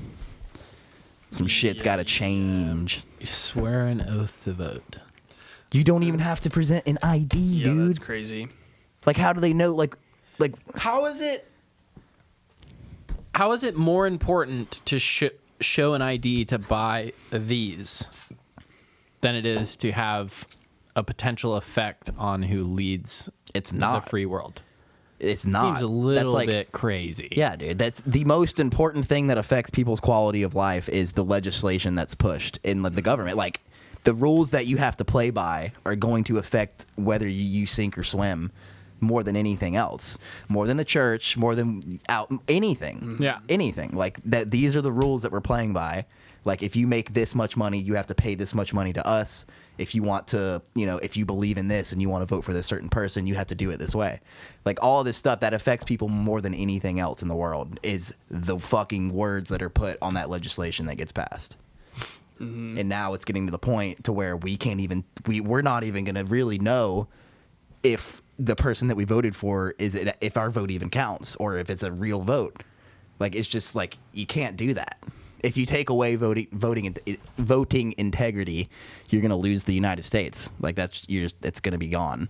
Some shit's got to change. You swear an oath to vote. You don't even have to present an ID, Yeah, dude. that's crazy. Like, how do they know? Like, how is it? How is it more important to show an ID to buy these than it is to have a potential effect on who leads It's not. the free world? It's not. Seems a little That's like, bit crazy. Yeah, dude. That's the most important thing that affects people's quality of life is the legislation that's pushed in the government. Like, the rules that you have to play by are going to affect whether you sink or swim more than anything else, more than the church, more than anything. Yeah. Anything. Like, that. These are the rules that we're playing by. Like, if you make this much money, you have to pay this much money to us. If you want to, if you believe in this and you want to vote for this certain person, you have to do it this way. Like, all of this stuff that affects people more than anything else in the world is the fucking words that are put on that legislation that gets passed. And now it's getting to the point to where we're not even going to really know if the person that we voted for if our vote even counts or if it's a real vote. Like, it's just like, you can't do that. If you take away voting integrity, you're going to lose the United States. Like, it's going to be gone.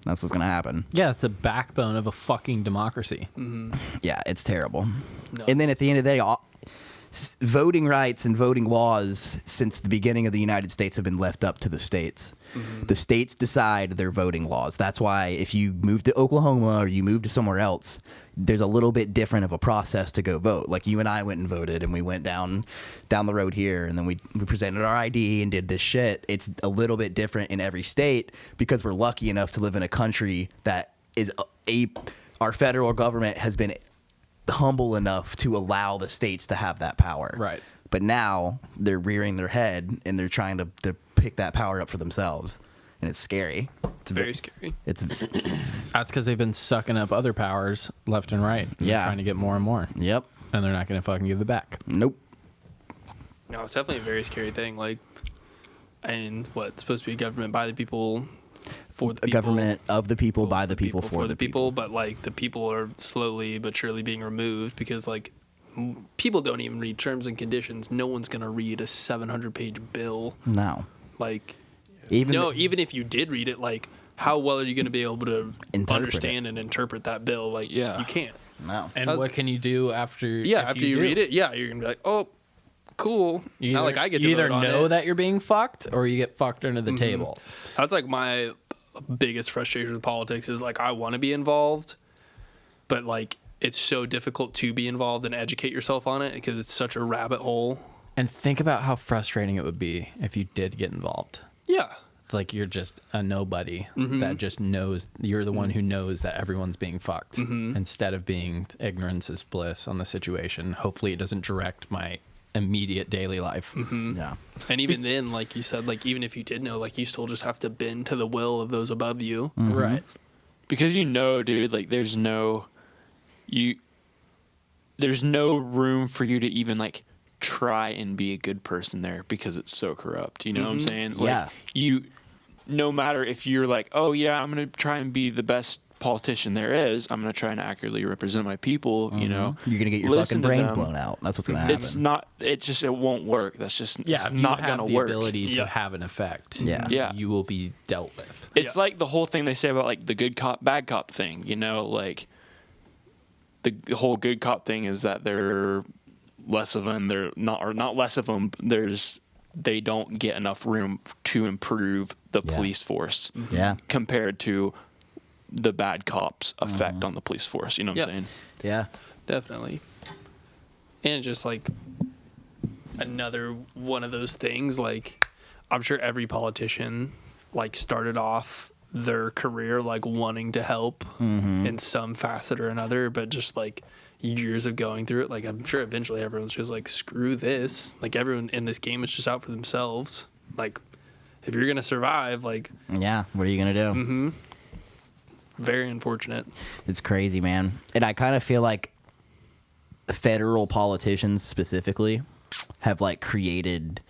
That's what's going to happen. Yeah, it's the backbone of a fucking democracy. Yeah, it's terrible. No. And then at the end of the day, voting rights and voting laws since the beginning of the United States have been left up to the states. The states decide their voting laws. That's why if you move to Oklahoma or you move to somewhere else, there's a little bit different of a process to go vote. Like, you and I went and voted, and we went down the road here, and then we presented our ID and did this shit. It's a little bit different in every state because we're lucky enough to live in a country that is our federal government has been humble enough to allow the states to have that power. Right. But now they're rearing their head and they're trying to pick that power up for themselves. And it's scary. It's very scary. It's That's because they've been sucking up other powers left and right. And they're Yeah. trying to get more and more. Yep. And they're not going to fucking give it back. Nope. No, it's definitely a very scary thing. Like, and it's supposed to be a government by the people, for the A people. government of the people, by the people, for the people. But like, the people are slowly but surely being removed because like people don't even read terms and conditions. No one's gonna read a 700-page bill. No. Like, Even even if you did read it, like, how well are you going to be able to Interpret understand and interpret that bill? Like, Yeah. you can't. no. And what can you do after? Yeah, if after you do? read it, yeah, you're going to be like, oh, cool. You Not either, like I get to you either vote on know it. that you're being fucked or you get fucked under the table. That's like my biggest frustration with politics is like, I want to be involved, but like, it's so difficult to be involved and educate yourself on it because it's such a rabbit hole. And think about how frustrating it would be if you did get involved. Yeah. like you're just a nobody that just knows you're the one who knows that everyone's being fucked instead of being ignorance is bliss on the situation. Hopefully it doesn't direct my immediate daily life. Yeah. And even then, like you said, like even if you did know, like you still just have to bend to the will of those above you. Right. Because dude, like there's no room for you to even like try and be a good person there because it's so corrupt. You know what I'm saying? Like, Yeah. No matter if you're like, oh yeah, I'm going to try and be the best politician there is, I'm going to try and accurately represent my people, you know. You're going to get your Listen fucking to brains them. blown out. That's what's going to happen. It won't work. That's just Yeah, it's if you not have going to the work. ability to have an effect, Yeah. you will be dealt with. It's like the whole thing they say about like the good cop, bad cop thing, you know, like the whole good cop thing is that they're less of them, they're not, or not less of them, they don't get enough room to improve the police force Yeah. compared to the bad cops' effect on the police force. You know what I'm saying? Yeah. Definitely. And just like another one of those things, like I'm sure every politician like started off their career like wanting to help in some facet or another, but just like years of going through it, like I'm sure eventually everyone's just like, screw this. Like everyone in this game is just out for themselves. Like if you're gonna survive, like Yeah. What are you going to do? very unfortunate. It's crazy, man. And I kind of feel like federal politicians specifically have like created,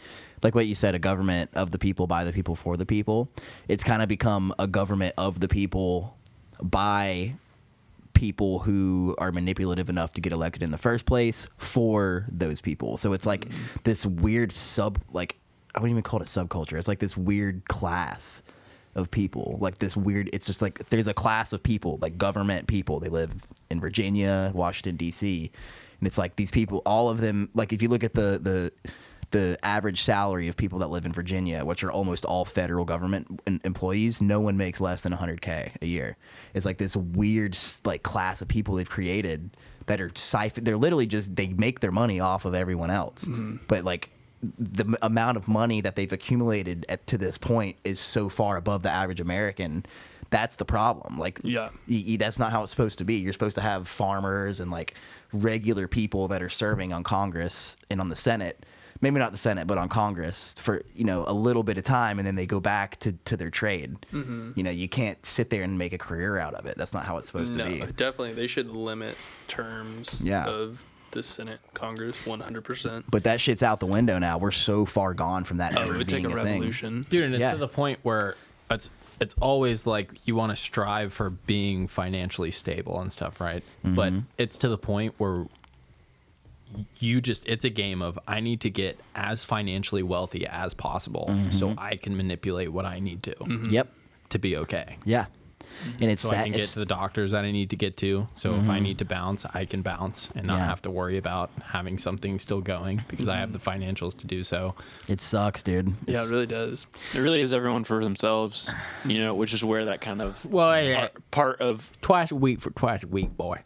like what you said, a government of the people, by the people, for the people. It's kind of become a government of the people by people who are manipulative enough to get elected in the first place for those people. So it's like this weird like I wouldn't even call it a subculture. It's like this weird class of people, like this weird, it's just like there's a class of people, like government people. They live in Virginia, Washington, D.C., and it's like these people, all of them, like if you look at the average salary of people that live in Virginia, which are almost all federal government employees, no one makes less than $100K a year. It's like this weird like class of people they've created that are they're literally just, they make their money off of everyone else. But like the amount of money that they've accumulated to this point is so far above the average American. That's the problem. Like, that's not how it's supposed to be. You're supposed to have farmers and like regular people that are serving on Congress and on the Senate. Maybe not the Senate, but on Congress for, a little bit of time, and then they go back to their trade. You can't sit there and make a career out of it. That's not how it's supposed to be. Definitely. They should limit terms of the Senate, Congress, 100%. But that shit's out the window now. We're so far gone from that ever it would being take a thing. revolution. Dude, and it's to the point where it's always like you want to strive for being financially stable and stuff, right? But it's to the point where it's a game of I need to get as financially wealthy as possible so I can manipulate what I need to. Yep. To be okay. Yeah. And it's so I can get to the doctors that I need to get to. So if I need to bounce, I can bounce and not have to worry about having something still going because I have the financials to do so. It sucks, dude. Yeah, it really does. It really is everyone for themselves, which is where that kind of part of twice a week, boy.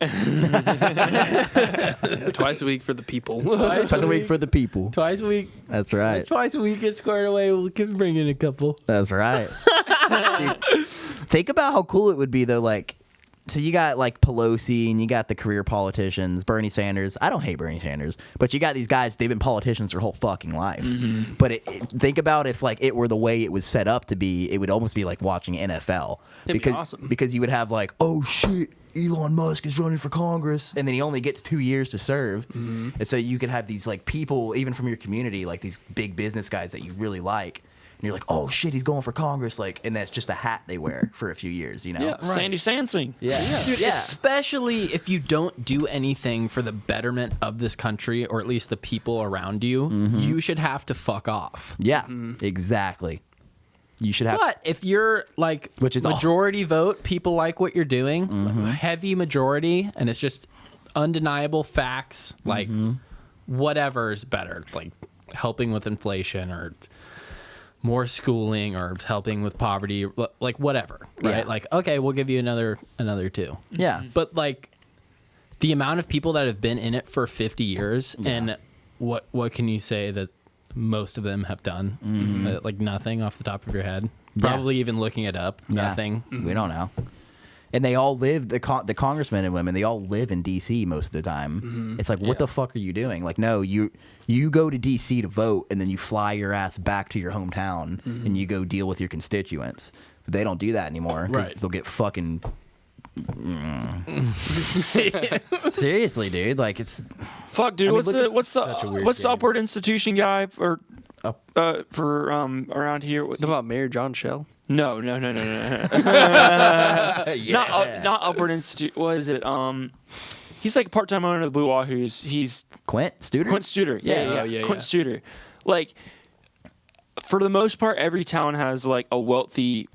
Twice a week for the people. Twice a week for the people. Twice a week. That's right. Twice a week, get squared away. We can bring in a couple. That's right. Dude, think about how cool it would be, though. Like, so you got like Pelosi and you got the career politicians, Bernie Sanders. I don't hate Bernie Sanders, but you got these guys, they've been politicians their whole fucking life. But think about if like it were the way it was set up to be, it would almost be like watching NFL. It'd be awesome. Because you would have like, oh shit, Elon Musk is running for Congress, and then he only gets 2 years to serve. And so you could have these like people, even from your community, like these big business guys that you really like. And you're like, oh shit, he's going for Congress, like, and that's just a hat they wear for a few years, Yeah, Sandy Sansing. Yeah. Dude, especially if you don't do anything for the betterment of this country, or at least the people around you, you should have to fuck off. Yeah, exactly. You should have. But if you're like, which is majority vote, people like what you're doing, heavy majority, and it's just undeniable facts, like whatever is better, like helping with inflation or more schooling or helping with poverty, like whatever, right? Yeah. Like, okay, we'll give you another 2. Yeah. But like the amount of people that have been in it for 50 years and what can you say that most of them have done? Like nothing off the top of your head. Probably even looking it up. Nothing. We don't know. And they all live, the congressmen and women, they all live in D.C. most of the time. It's like, what the fuck are you doing? Like, no, you go to D.C. to vote, and then you fly your ass back to your hometown, and you go deal with your constituents. But they don't do that anymore, because they'll get fucking... Seriously, dude. Like, it's... Fuck, dude. What's the upward institution guy for around here? What about Mayor John Shell? No. Not upward institute. What is it? He's like a part-time owner of the Blue Wahoos. He's Quint Studer? Yeah. Quint Studer. Like, for the most part, every town has like a wealthy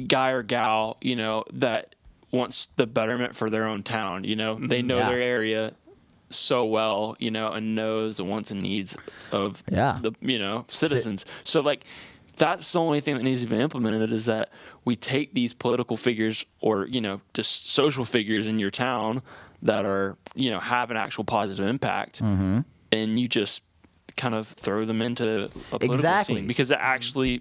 guy or gal, you know, that wants the betterment for their own town. You know, they know their area so well, you know, and knows the wants and needs of the, you know, citizens. So like, that's the only thing that needs to be implemented, is that we take these political figures, or, you know, just social figures in your town that are, you know, have an actual positive impact, and you just kind of throw them into a political scene, because it actually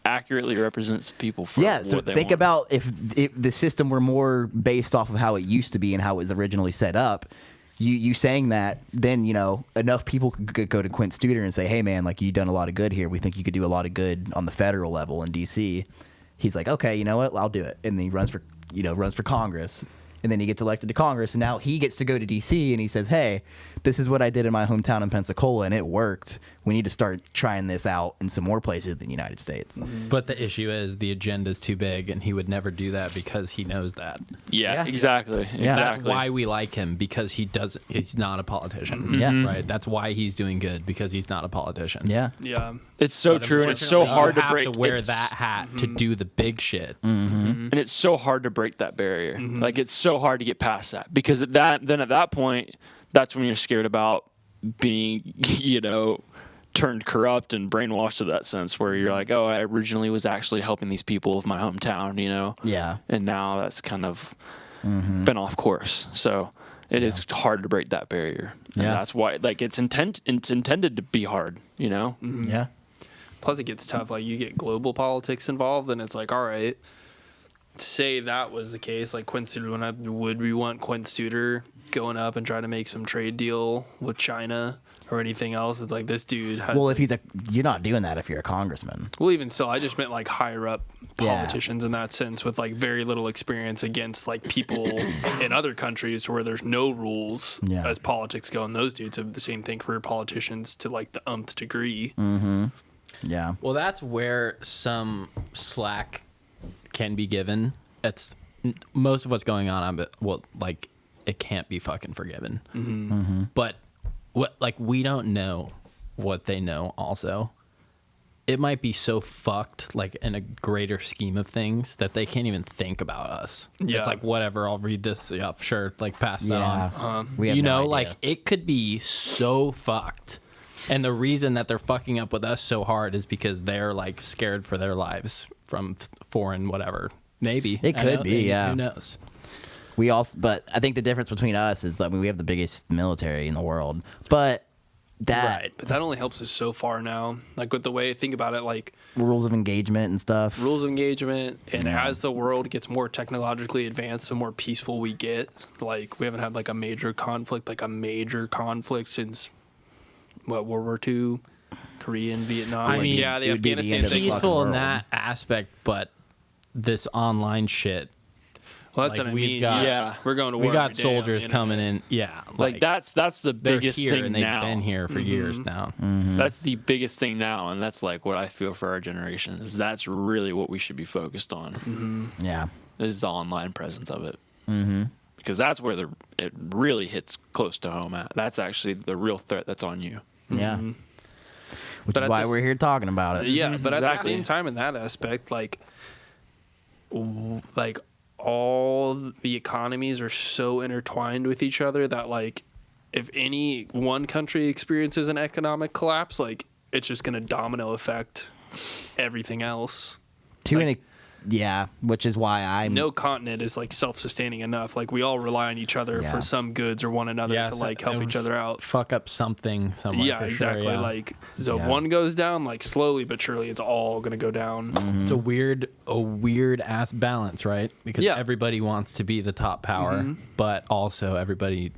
accurately represents people for what they want. Think about if the system were more based off of how it used to be and how it was originally set up. You saying that, then, you know, enough people could go to Quint Studer and say, hey, man, like, you've done a lot of good here. We think you could do a lot of good on the federal level in D.C. He's like, okay, you know what? I'll do it. And then he runs for Congress. And then he gets elected to Congress. And now he gets to go to D.C. and he says, hey, this is what I did in my hometown in Pensacola, and it worked. We need to start trying this out in some more places in the United States. But the issue is the agenda's too big, and he would never do that because he knows that. Yeah, exactly. That's why we like him, because he's not a politician. Yeah. Right. That's why he's doing good, because he's not a politician. Yeah. It's so true, and it's so hard to break. You have to wear that hat to do the big shit. And it's so hard to break that barrier. Like, it's so hard to get past that, because at that point, that's when you're scared about being, you know, turned corrupt and brainwashed to that sense, where you're like, oh, I originally was actually helping these people of my hometown, you know? Yeah. And now that's kind of been off course. So it is hard to break that barrier. And that's why, like, it's intended to be hard, you know? Yeah. Plus, it gets tough. Like, you get global politics involved, and it's like, all right, say that was the case. Like, Quint Studer, would we want Quint Studer going up and trying to make some trade deal with China or anything else? It's like, this dude has... Well, if you're not doing that if you're a congressman. Well, even still, I just meant, like, higher up politicians in that sense, with, like, very little experience against, like, people in other countries where there's no rules as politics go. And those dudes have the same thing for politicians to, like, the umpth degree. Yeah. Well, that's where some slack can be given. It's most of what's going on. Like, it can't be fucking forgiven. But we don't know what they know. Also, it might be so fucked, like, in a greater scheme of things, that they can't even think about us. It's like, whatever, I'll read this. Yep, sure. Like, pass that on. We have you no know, idea. like, it could be so fucked. And the reason that they're fucking up with us so hard is because they're, like, scared for their lives from foreign whatever. Maybe. It could be, Who knows? But I think the difference between us is that, I mean, we have the biggest military in the world. But that... But that only helps us so far now. Like, with the way, think about it, like... rules of engagement and stuff. Rules of engagement. And as the world gets more technologically advanced, the more peaceful we get. Like, we haven't had, like, a major conflict since... World War II, Korea and Vietnam. I mean, the Afghanistan thing. Peaceful in that aspect, but this online shit. Well, that's like, what I we've mean. got- we're going to war. We got every day soldiers on the coming internet. in. Yeah, Like, that's the they're biggest here, thing and they've now. been here for years now. That's the biggest thing now, and that's, like, what I feel for our generation, is that's really what we should be focused on. Yeah. Is the online presence of it. Because that's where it really hits close to home at. That's actually the real threat that's on you. Yeah. Which But is at why this- we're here talking about it. Yeah, but at the Exactly. same time, in that aspect, like all the economies are so intertwined with each other that, like, if any one country experiences an economic collapse, like, it's just going to domino affect everything else. Yeah, which is why I'm no continent is like self-sustaining enough. Like we all rely on each other Yeah. for some goods or one another to like help each other out. Fuck up something somewhere. Yeah, for exactly. Sure, yeah. Like so, Yeah. if one goes down, like slowly but surely, it's all gonna go down. It's a weird ass balance, right? Because Yeah. everybody wants to be the top power, but also everybody.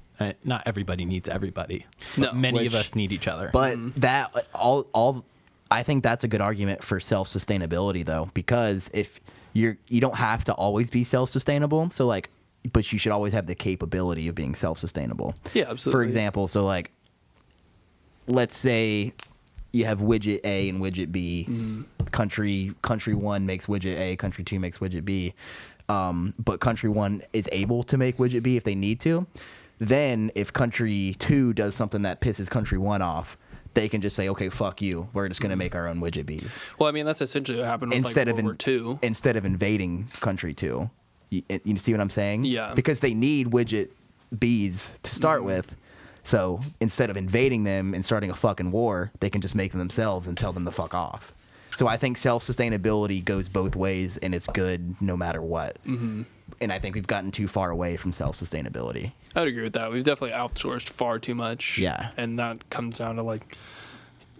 Not everybody needs everybody. No. But many of Which- us need each other. But that all I think that's a good argument for self-sustainability though, because if you don't have to always be self-sustainable. So like, but you should always have the capability of being self-sustainable. Yeah, absolutely. For example, so like, let's say you have widget A and widget B. Country one makes widget A, country two makes widget B. But country one is able to make widget B if they need to. Then if country two does something that pisses country one off, they can just say, okay, fuck you. We're just going to make our own widget Bs. Well, I mean, that's essentially what happened with Instead like of World War II. instead of invading country two. You see what I'm saying? Yeah. Because they need widget Bs to start with. So instead of invading them and starting a fucking war, they can just make them themselves and tell them to fuck off. So I think self-sustainability goes both ways, and it's good no matter what. And I think we've gotten too far away from self-sustainability. I would agree with that. We've definitely outsourced far too much. Yeah. And that comes down to like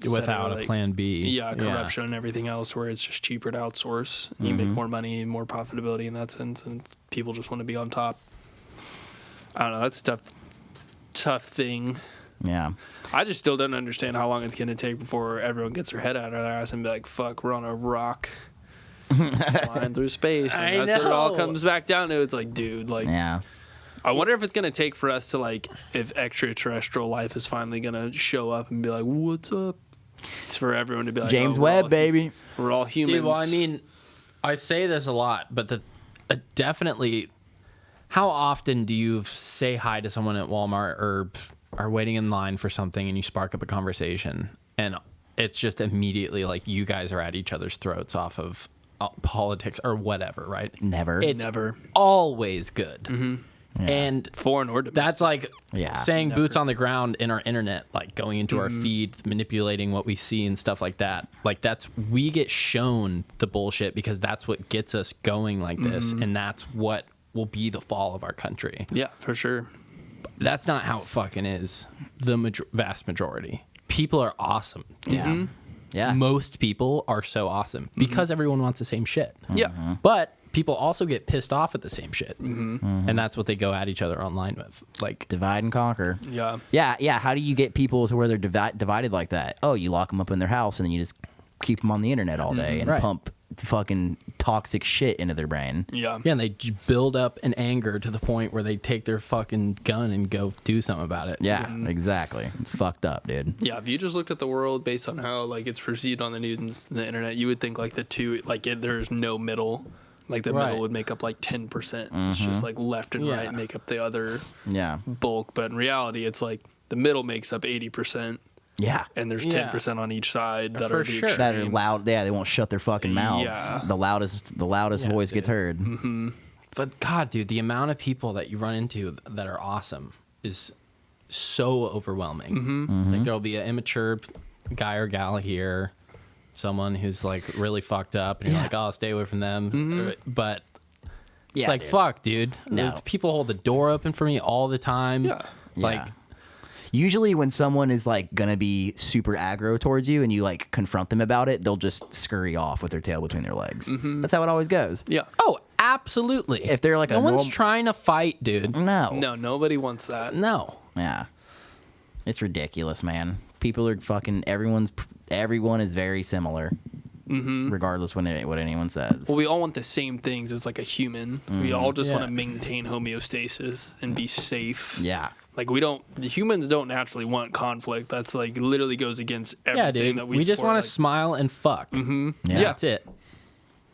without like, a plan B. Yeah, corruption and everything else, where it's just cheaper to outsource. You make more money, more profitability in that sense, and people just want to be on top. I don't know. That's a tough thing. Yeah. I just still don't understand how long it's going to take before everyone gets their head out of their ass and be like, fuck, we're on a rock flying through space. And I that's what it all know. comes back down to. It's like, dude, like, Yeah. I wonder if it's going to take for us to, like, if extraterrestrial life is finally going to show up and be like, what's up? It's for everyone to be like, James oh, we're Webb, all- baby. We're all humans. Dude, well, I mean, I say this a lot, but definitely, how often do you say hi to someone at Walmart or are waiting in line for something and you spark up a conversation and it's just immediately like you guys are at each other's throats off of politics or whatever, right? Never. It's Never. always good. Yeah. And Foreign or domestic. that's like Yeah. saying Never. boots on the ground in our internet, like going into our feed, manipulating what we see and stuff like that. Like we get shown the bullshit because that's what gets us going like this. And that's what will be the fall of our country. Yeah, for sure. That's not how it fucking is. The vast majority. People are awesome. Yeah. Yeah. Most people are so awesome because everyone wants the same shit. Yeah. But people also get pissed off at the same shit. And that's what they go at each other online with. Like, Divide and conquer. Yeah. Yeah, yeah. How do you get people to where they're divided like that? Oh, you lock them up in their house and then you just keep them on the internet all day and Right. pump fucking toxic shit into their brain. Yeah. yeah, and they build up an anger to the point where they take their fucking gun and go do something about it. Yeah, exactly. It's fucked up, dude. Yeah, if you just looked at the world based on how like it's perceived on the news and the internet, you would think like the two like there's no middle. Like the Right. middle would make up like 10%. It's just like left and Yeah. right make up the other Yeah. bulk. But in reality, it's like the middle makes up 80%, Yeah. and there's Yeah. 10% on each side that For are the sure. That are extremes. loud. Yeah, they won't shut their fucking mouths. Yeah. The loudest Yeah, voice gets dude. heard. But God, dude, the amount of people that you run into that are awesome is so overwhelming. Like there'll be an immature guy or gal here, someone who's like really fucked up, and you're Yeah. like, oh, stay away from them. But Yeah, it's like, dude. fuck, dude. No. People hold the door open for me all the time. Yeah. Like, Yeah. Usually when someone is like gonna be super aggro towards you and you like confront them about it, they'll just scurry off with their tail between their legs. That's how it always goes. Yeah. oh, absolutely. If they're like no a one's norm- trying to fight, dude. No. No, nobody wants that. No. Yeah. It's ridiculous, man. People are fucking everyone is very similar. Regardless what anyone says. Well, we all want the same things as like a human. We all just Yeah. want to maintain homeostasis and be safe. Yeah. Like the humans don't naturally want conflict. That's like literally goes against everything Yeah, dude. that We just support, want like- to smile and fuck. Yeah. That's it.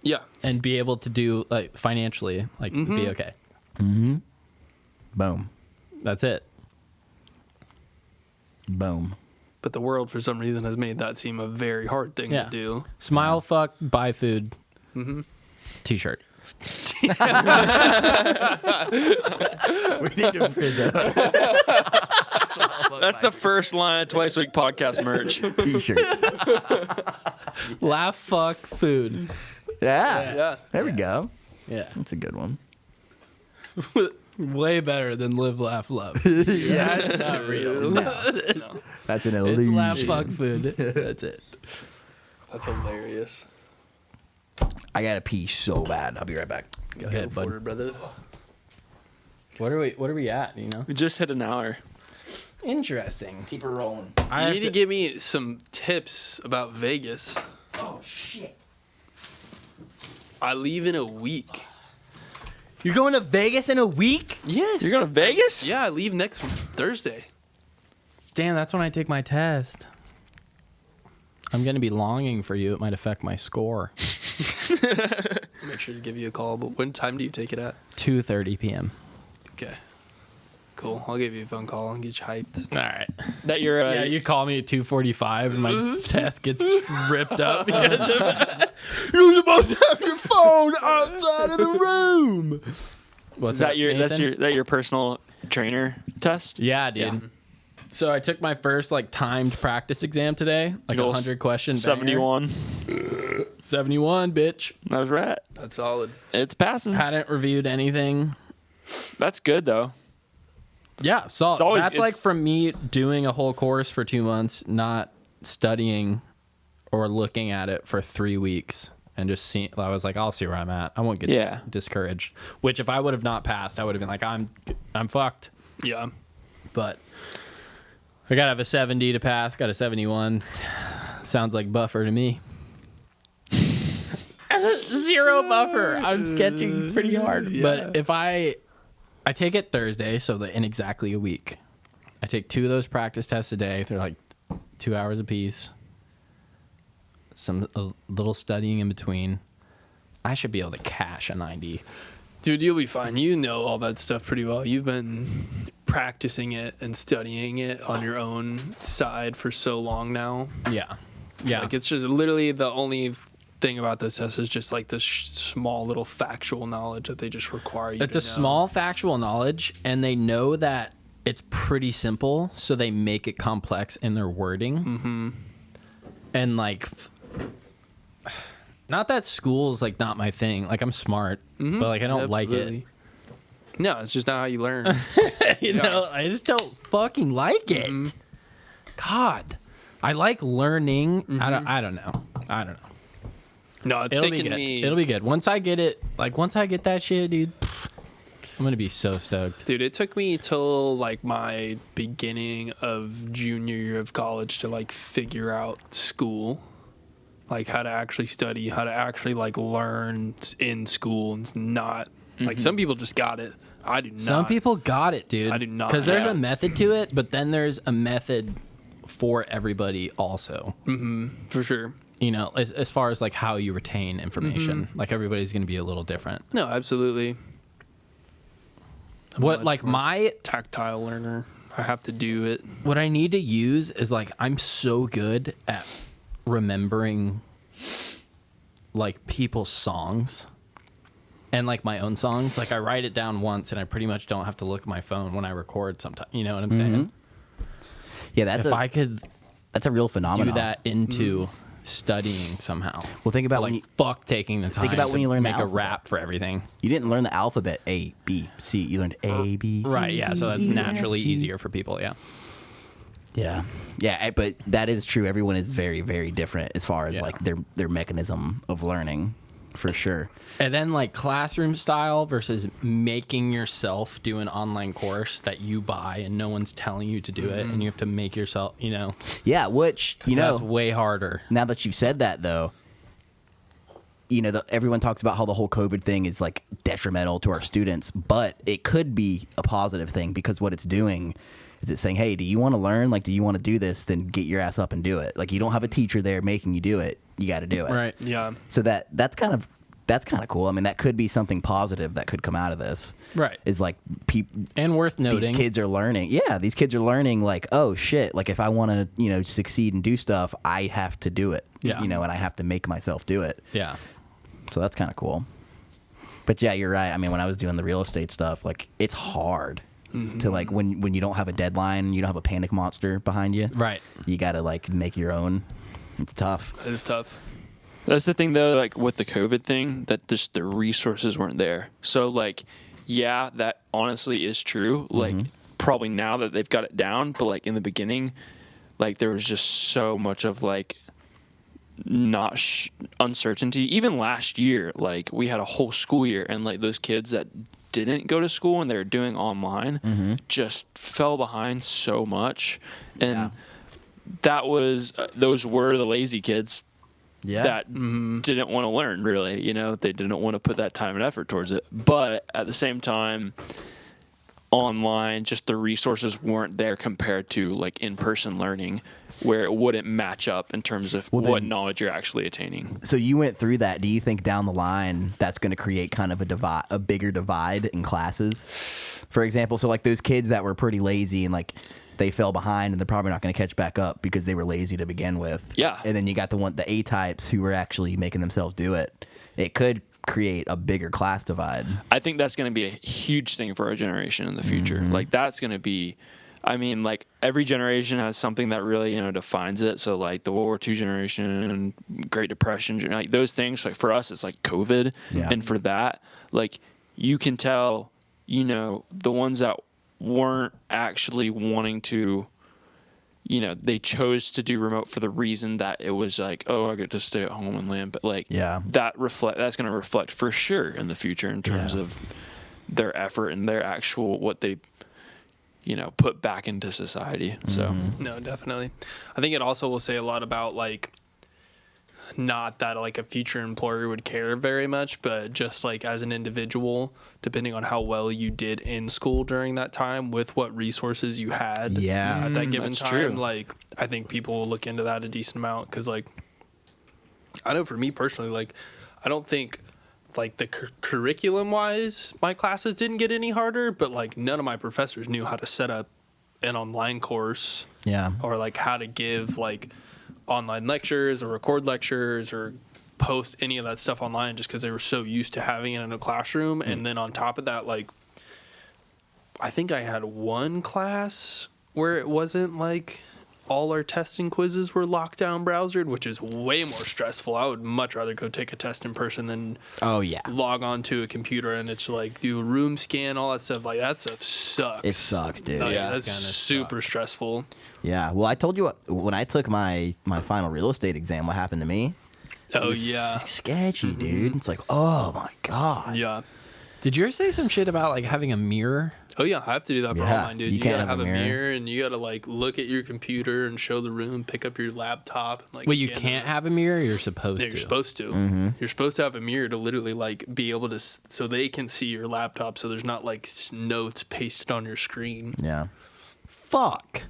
Yeah. And be able to do like financially, like be okay. Boom. That's it. Boom. But the world, for some reason, has made that seem a very hard thing Yeah. to do. Smile, fuck, buy food. T-shirt. We need to print that That's the first line of Twice a Week podcast merch. t-shirt. Laugh, fuck, food. Yeah. There we go. Yeah. That's a good one. Way better than live, laugh, love. Yeah, that's not real. No. That's an It's illusion. laugh, fuck, food. That's it. That's hilarious. I gotta pee so bad. I'll be right back. Go ahead, bud. Order, brother. What are we at, you know? We just hit an hour. Interesting. Keep it rolling. You need to give me some tips about Vegas. Oh shit. I leave in a week. You're going to Vegas in a week? Yes. You're going to Vegas? Yeah, I leave next Thursday. Damn, that's when I take my test. I'm going to be longing for you. It might affect my score. I'll make sure to give you a call. But when time do you take it at? 2:30 p.m. Okay. Cool. I'll give you a phone call and get you hyped. All right. That you're Yeah, you call me at 2:45 and my test gets ripped up because of You're supposed to have your phone outside of the room. What's is that your Nathan? your personal trainer test? Yeah, dude. Yeah. So I took my first like timed practice exam today, like a Goal 100-question 71. 71, bitch. That was right. That's solid. It's passing. Hadn't reviewed anything. That's good though. Yeah, so It's always- that's like it's- from me doing a whole course for 2 months, not studying or looking at it for 3 weeks, and just seeing. I was like, I'll see where I'm at. I won't get discouraged. Which if I would have not passed, I would have been like, I'm fucked. Yeah. But I gotta have a 70 to pass. Got a 71. Sounds like buffer to me. 0 buffer. I'm sketching pretty hard. Yeah. But if I take it Thursday, so in exactly a week. I take 2 of those practice tests a day. They're like 2 hours apiece. A little studying in between. I should be able to cash a 90. Dude, you'll be fine. You know all that stuff pretty well. You've been practicing it and studying it on your own side for so long now. Yeah. Yeah. Like, it's just literally the only thing about this test is just like this small little factual knowledge that they just require you It's to a know. small factual knowledge, and they know that it's pretty simple, so they make it complex in their wording. Mm-hmm. And like, not that school's like not my thing. Like, I'm smart, but like I don't like Absolutely. No, it's just not how you learn. it. You know, I just don't fucking like it. God, I like learning. I don't know. No, it's It'll be taken good. me. It'll be good once I get it. Like once I get that shit, dude. I'm gonna be so stoked. Dude, it took me till like my beginning of junior year of college to like figure out school, like how to actually study, how to actually like learn in school, and not like some people just got it. I do not. Some people got it, dude. I do not. Because there's Yeah. a method to it, but then there's a method for everybody also. for sure. You know, as far as like how you retain information, like everybody's gonna be a little different. No, absolutely. What much like more my Tactile learner. I have to do it. what I need to use is like I'm so good at remembering like people's songs and like my own songs. Like I write it down once and I pretty much don't have to look at my phone when I record sometimes. You know what I'm saying? Yeah, that's If I could that's a real phenomenon. do that into studying somehow. Well, think about like when you fuck taking the time. about to when you learn the make a alphabet. rap for everything. you didn't learn the alphabet A, B, C. You learned A, B, C. Right, yeah, so that's D, naturally F, G. easier for people, yeah. Yeah, but that is true. Everyone is very, very different as far as Yeah. like their mechanism of learning, for sure. And then like classroom style versus making yourself do an online course that you buy and no one's telling you to do it and you have to make yourself, you know. Yeah, which That's way harder. now that you've said that though, everyone talks about how the whole COVID thing is like detrimental to our students, but it could be a positive thing because what it's doing is it's saying, hey, do you want to learn? Like, do you want to do this? Then get your ass up and do it. Like, you don't have a teacher there making you do it. You got to do it. Right. Yeah. So that's kind of cool. I mean, that could be something positive that could come out of this. Right. Is like And worth noting. these kids are learning. Yeah, these kids are learning like, oh shit, like if I want to, succeed and do stuff, I have to do it. Yeah. And I have to make myself do it. Yeah. So that's kind of cool. But yeah, you're right. I mean, when I was doing the real estate stuff, like it's hard to like when you don't have a deadline, you don't have a panic monster behind you. Right. You got to like make your own. It's tough. It is tough. That's the thing though, like with the COVID thing, that just the resources weren't there. So like, yeah, that honestly is true. Like probably now that they've got it down, but like in the beginning, like there was just so much of like uncertainty. Even last year, like we had a whole school year, and like those kids that didn't go to school and they were doing online just fell behind so much. And that was those were the lazy kids that didn't want to learn, really. You know, they didn't want to put that time and effort towards it. But at the same time, online, just the resources weren't there compared to like in-person learning, where it wouldn't match up in terms of what knowledge you're actually attaining. So you went through that. Do you think down the line that's going to create kind of a bigger divide in classes? For example, so like those kids that were pretty lazy and like they fell behind and they're probably not going to catch back up because they were lazy to begin with. Yeah. And then you got the A-types who were actually making themselves do it. It could create a bigger class divide. I think that's going to be a huge thing for our generation in the future. Like that's going to be, I mean, like every generation has something that really, you know, defines it. So like the World War II generation and Great Depression, like those things, like for us, it's like COVID. Yeah. And for that, like you can tell, you know, the ones that weren't actually wanting to, you know, they chose to do remote for the reason that it was like, oh, I get to stay at home and land. But like that's going to reflect for sure in the future in terms of their effort and their actual, what they, you know, put back into society. So No, definitely. I think it also will say a lot about like, not that like a future employer would care very much, but just like as an individual, depending on how well you did in school during that time with what resources you had at that given that's time. true. Like I think people will look into that a decent amount, because like I know for me personally, like I don't think like the curriculum wise my classes didn't get any harder, but like none of my professors knew how to set up an online course or like how to give like online lectures or record lectures or post any of that stuff online, just because they were so used to having it in a classroom. And then on top of that, like I think I had one class where it wasn't like all our tests and quizzes were lockdown browsered, which is way more stressful. I would much rather go take a test in person than log on to a computer and it's like do a room scan, all that stuff. Like that stuff sucks. It sucks, dude. Like, Yeah, that's super stressful. Yeah. Well, I told you when I took my final real estate exam, what happened to me. Oh It was yeah. sketchy, dude. It's like, oh my God. Yeah. Did you ever say some shit about like having a mirror? Oh yeah, I have to do that for Yeah, online, dude. you You can't gotta have have a a mirror. mirror and you gotta like look at your computer and show the room, pick up your laptop and like Wait, you scan can't it. have a mirror? You're supposed Yeah, to. you're supposed to. You're supposed to have a mirror to literally like be able to, so they can see your laptop, so there's not like notes pasted on your screen. Yeah. Fuck.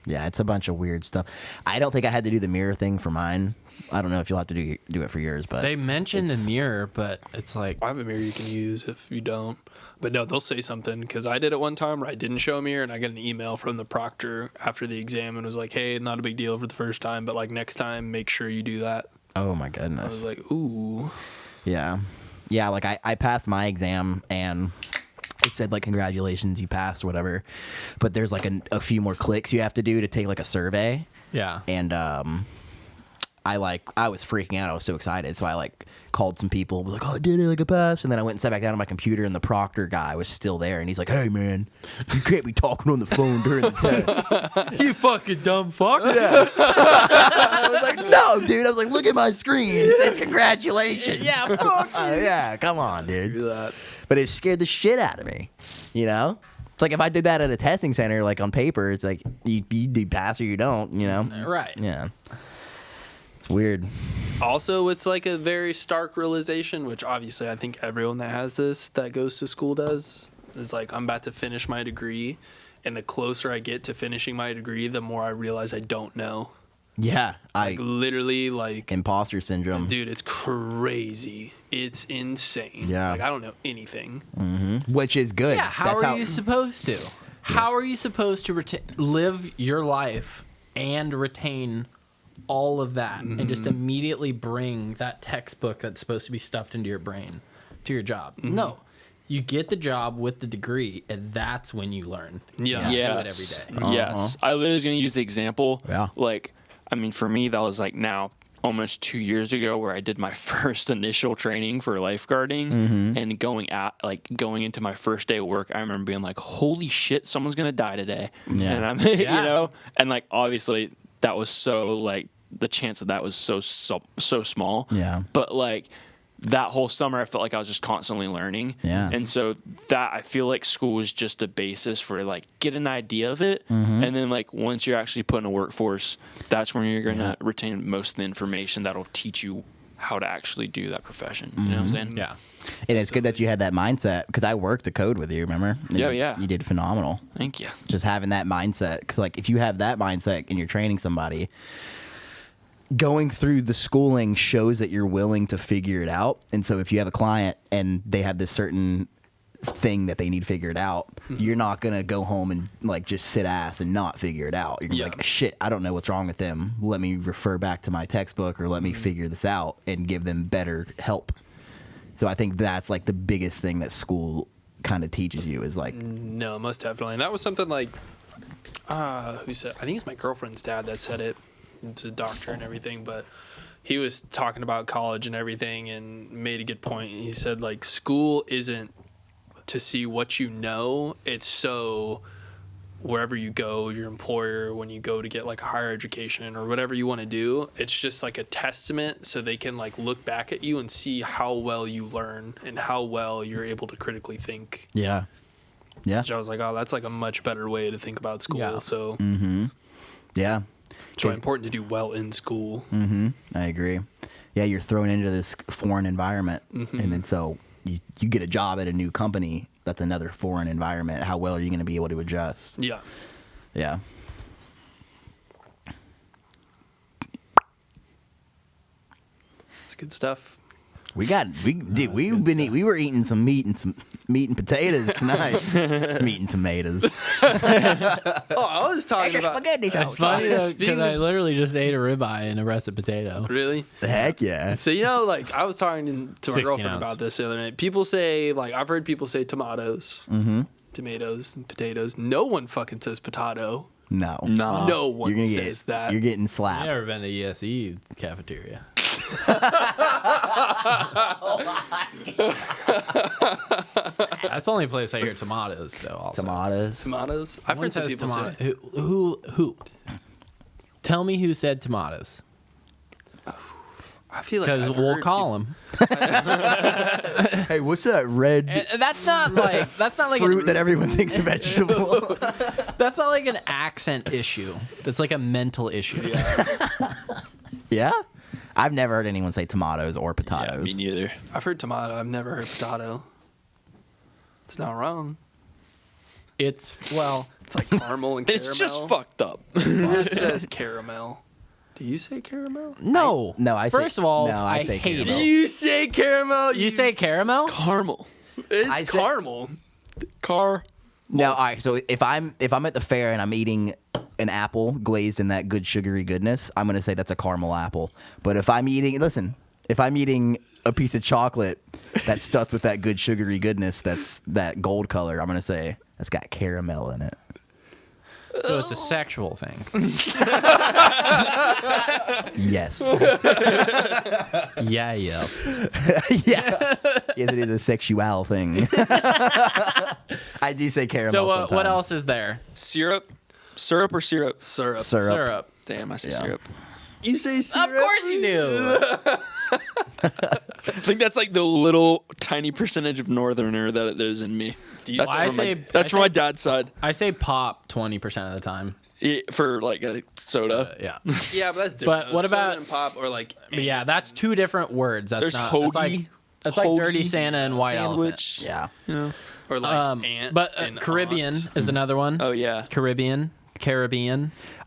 Yeah, it's a bunch of weird stuff. I don't think I had to do the mirror thing for mine. I don't know if you'll have to do it for yours, but They mentioned the mirror, but it's like, I have a mirror you can use if you don't. But no, they'll say something, because I did it one time where I didn't show a mirror and I got an email from the proctor after the exam and was like, hey, not a big deal for the first time, but like next time, make sure you do that. oh my I goodness. was like, ooh. Yeah. Yeah, like I passed my exam and it said like congratulations, you passed or whatever. But there's like a few more clicks you have to do to take like a survey. yeah. And I was freaking out. I was so excited. So I like called some people, was like, oh, I did it, like a pass. And then I went and sat back down on my computer and the proctor guy was still there. And he's like, hey man, you can't be talking on the phone during the test. You fucking dumb fuck. Yeah. I was like, no, dude. I was like, look at my screen. It says congratulations. Yeah, fuck yeah, come on, dude. Do that. But it scared the shit out of me. You know? It's like if I did that at a testing center, like on paper, it's like you do pass or you don't, you know? Right. Yeah. It's weird. Also, it's like a very stark realization, which obviously I think everyone that has this, that goes to school does, is like, I'm about to finish my degree. And the closer I get to finishing my degree, the more I realize I don't know. Yeah. Like literally, like, Imposter syndrome. dude, it's crazy. It's insane. Yeah. Like, I don't know anything. Which is good. Yeah, how That's are you supposed to? How are you supposed to live your life and retain all of that and just immediately bring that textbook that's supposed to be stuffed into your brain to your job? No. You get the job with the degree, and that's when you learn. Yeah. You Yes. do it every day. Yes. I literally was going to use the example. Yeah. Like, I mean, for me, that was like now almost 2 years ago where I did my first initial training for lifeguarding and going into my first day of work. I remember being like, holy shit, someone's going to die today. Yeah. And I'm, you know, and like, obviously that was so like the chance of that was so small. Yeah. But like that whole summer, I felt like I was just constantly learning. Yeah. And so that I feel like school was just a basis for like get an idea of it. And then like once you're actually put in a workforce, that's when you're going to retain most of the information that'll teach you how to actually do that profession. You know what I'm saying? Yeah. And it's good that you had that mindset because I worked a code with you, remember? Yeah. You did phenomenal. Thank you. Just having that mindset. Because, like, if you have that mindset and you're training somebody, going through the schooling shows that you're willing to figure it out. And so if you have a client and they have this certain thing that they need figured out, you're not going to go home and, like, just sit ass and not figure it out. You're going to be like, shit, I don't know what's wrong with them. Let me refer back to my textbook or let me figure this out and give them better help. So I think that's like the biggest thing that school kind of teaches you is like, No, most definitely. And that was something like, who said? I think it's my girlfriend's dad that said it. He's a doctor and everything, but he was talking about college and everything and made a good point. He said like school isn't to see what you know. It's so wherever you go, your employer, when you go to get like a higher education or whatever you want to do, it's just like a testament so they can like look back at you and see how well you learn and how well you're able to critically think. yeah. Which I was like, oh, that's like a much better way to think about school. Yeah. So Yeah. it's really important to do well in school. I agree. Yeah. You're thrown into this foreign environment. And then so you get a job at a new company. That's another foreign environment. How well are you going to be able to adjust? Yeah. Yeah. It's good stuff. We were eating some meat and potatoes tonight. Meat and tomatoes. Oh, I was talking about spaghetti It's funny because I literally just ate a ribeye and a russet potato. really. Heck yeah. So you know, like I was talking to my 16 girlfriend ounce. about this the other night. People say like I've heard people say tomatoes, tomatoes and potatoes. No one fucking says potato. No. No one You're gonna says that. You're getting I've slapped. never been to ESE cafeteria. That's the only place I hear tomatoes, though. Also. Tomatoes. Tomatoes. I've One heard some says people tomato. say. Who? Tell me who said tomatoes, I feel like because I've we'll heard call them. Hey, what's that red And that's not like fruit that everyone thinks a vegetable? that's not like an accent issue. That's like a mental issue. Yeah? I've never heard anyone say tomatoes or Yeah, potatoes. me neither. I've heard tomato. I've never heard potato. It's not wrong. It's It's like caramel and caramel. It's just fucked up. It says caramel. Do you say caramel? no. I say, First of all, no, I say hate caramel. it. You say caramel. You say caramel? Caramel. It's I say- caramel. No, all right. So if I'm at the fair and I'm eating an apple glazed in that good sugary goodness, I'm gonna say that's a caramel apple. But if I'm eating a piece of chocolate that's stuffed with that good sugary goodness, that's that gold color, I'm gonna say that's got caramel in it. So it's a sexual thing. Yes. Yeah, yes. Yeah. Yes, it is a sexual thing. I do say caramel. So sometimes. what else is there? Syrup or syrup? Syrup. Syrup. Damn, I say Yeah. syrup. You say syrup. Of course you do. I think that's like the little tiny percentage of northerner that there's in me. That's I from say- that's I from my say- dad's side. I say pop 20% of the time. For like a soda. Yeah. Yeah, but that's different. But what Soda about- and pop or like? But yeah, that's two different words. That's There's not, hoagie. That's like Dirty hoagie Santa and White sandwich. Yeah. You know? Or like ant. But and Caribbean aunt. is another one. Oh yeah. Caribbean.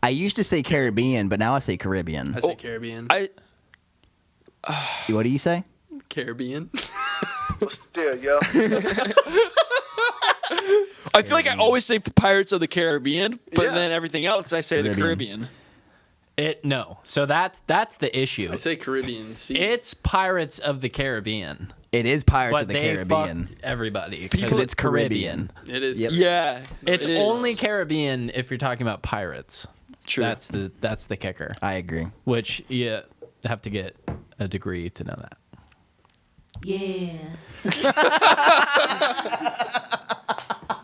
I used to say Caribbean, but now I say Caribbean. I say Caribbean. What do you say? Caribbean. What's the deal, yo? I feel like I always say Pirates of the Caribbean, but Yeah. then everything else I say the Caribbean. Caribbean. No. So that's the issue. I say Caribbean. See, It's Pirates of the Caribbean. It is Pirates But of the they Caribbean. fucked everybody. Because it's Caribbean. it is. Yep. Yeah. It's it is. only Caribbean if you're talking about pirates. True. That's the kicker. I agree. Which have to get a degree to know that. Yeah.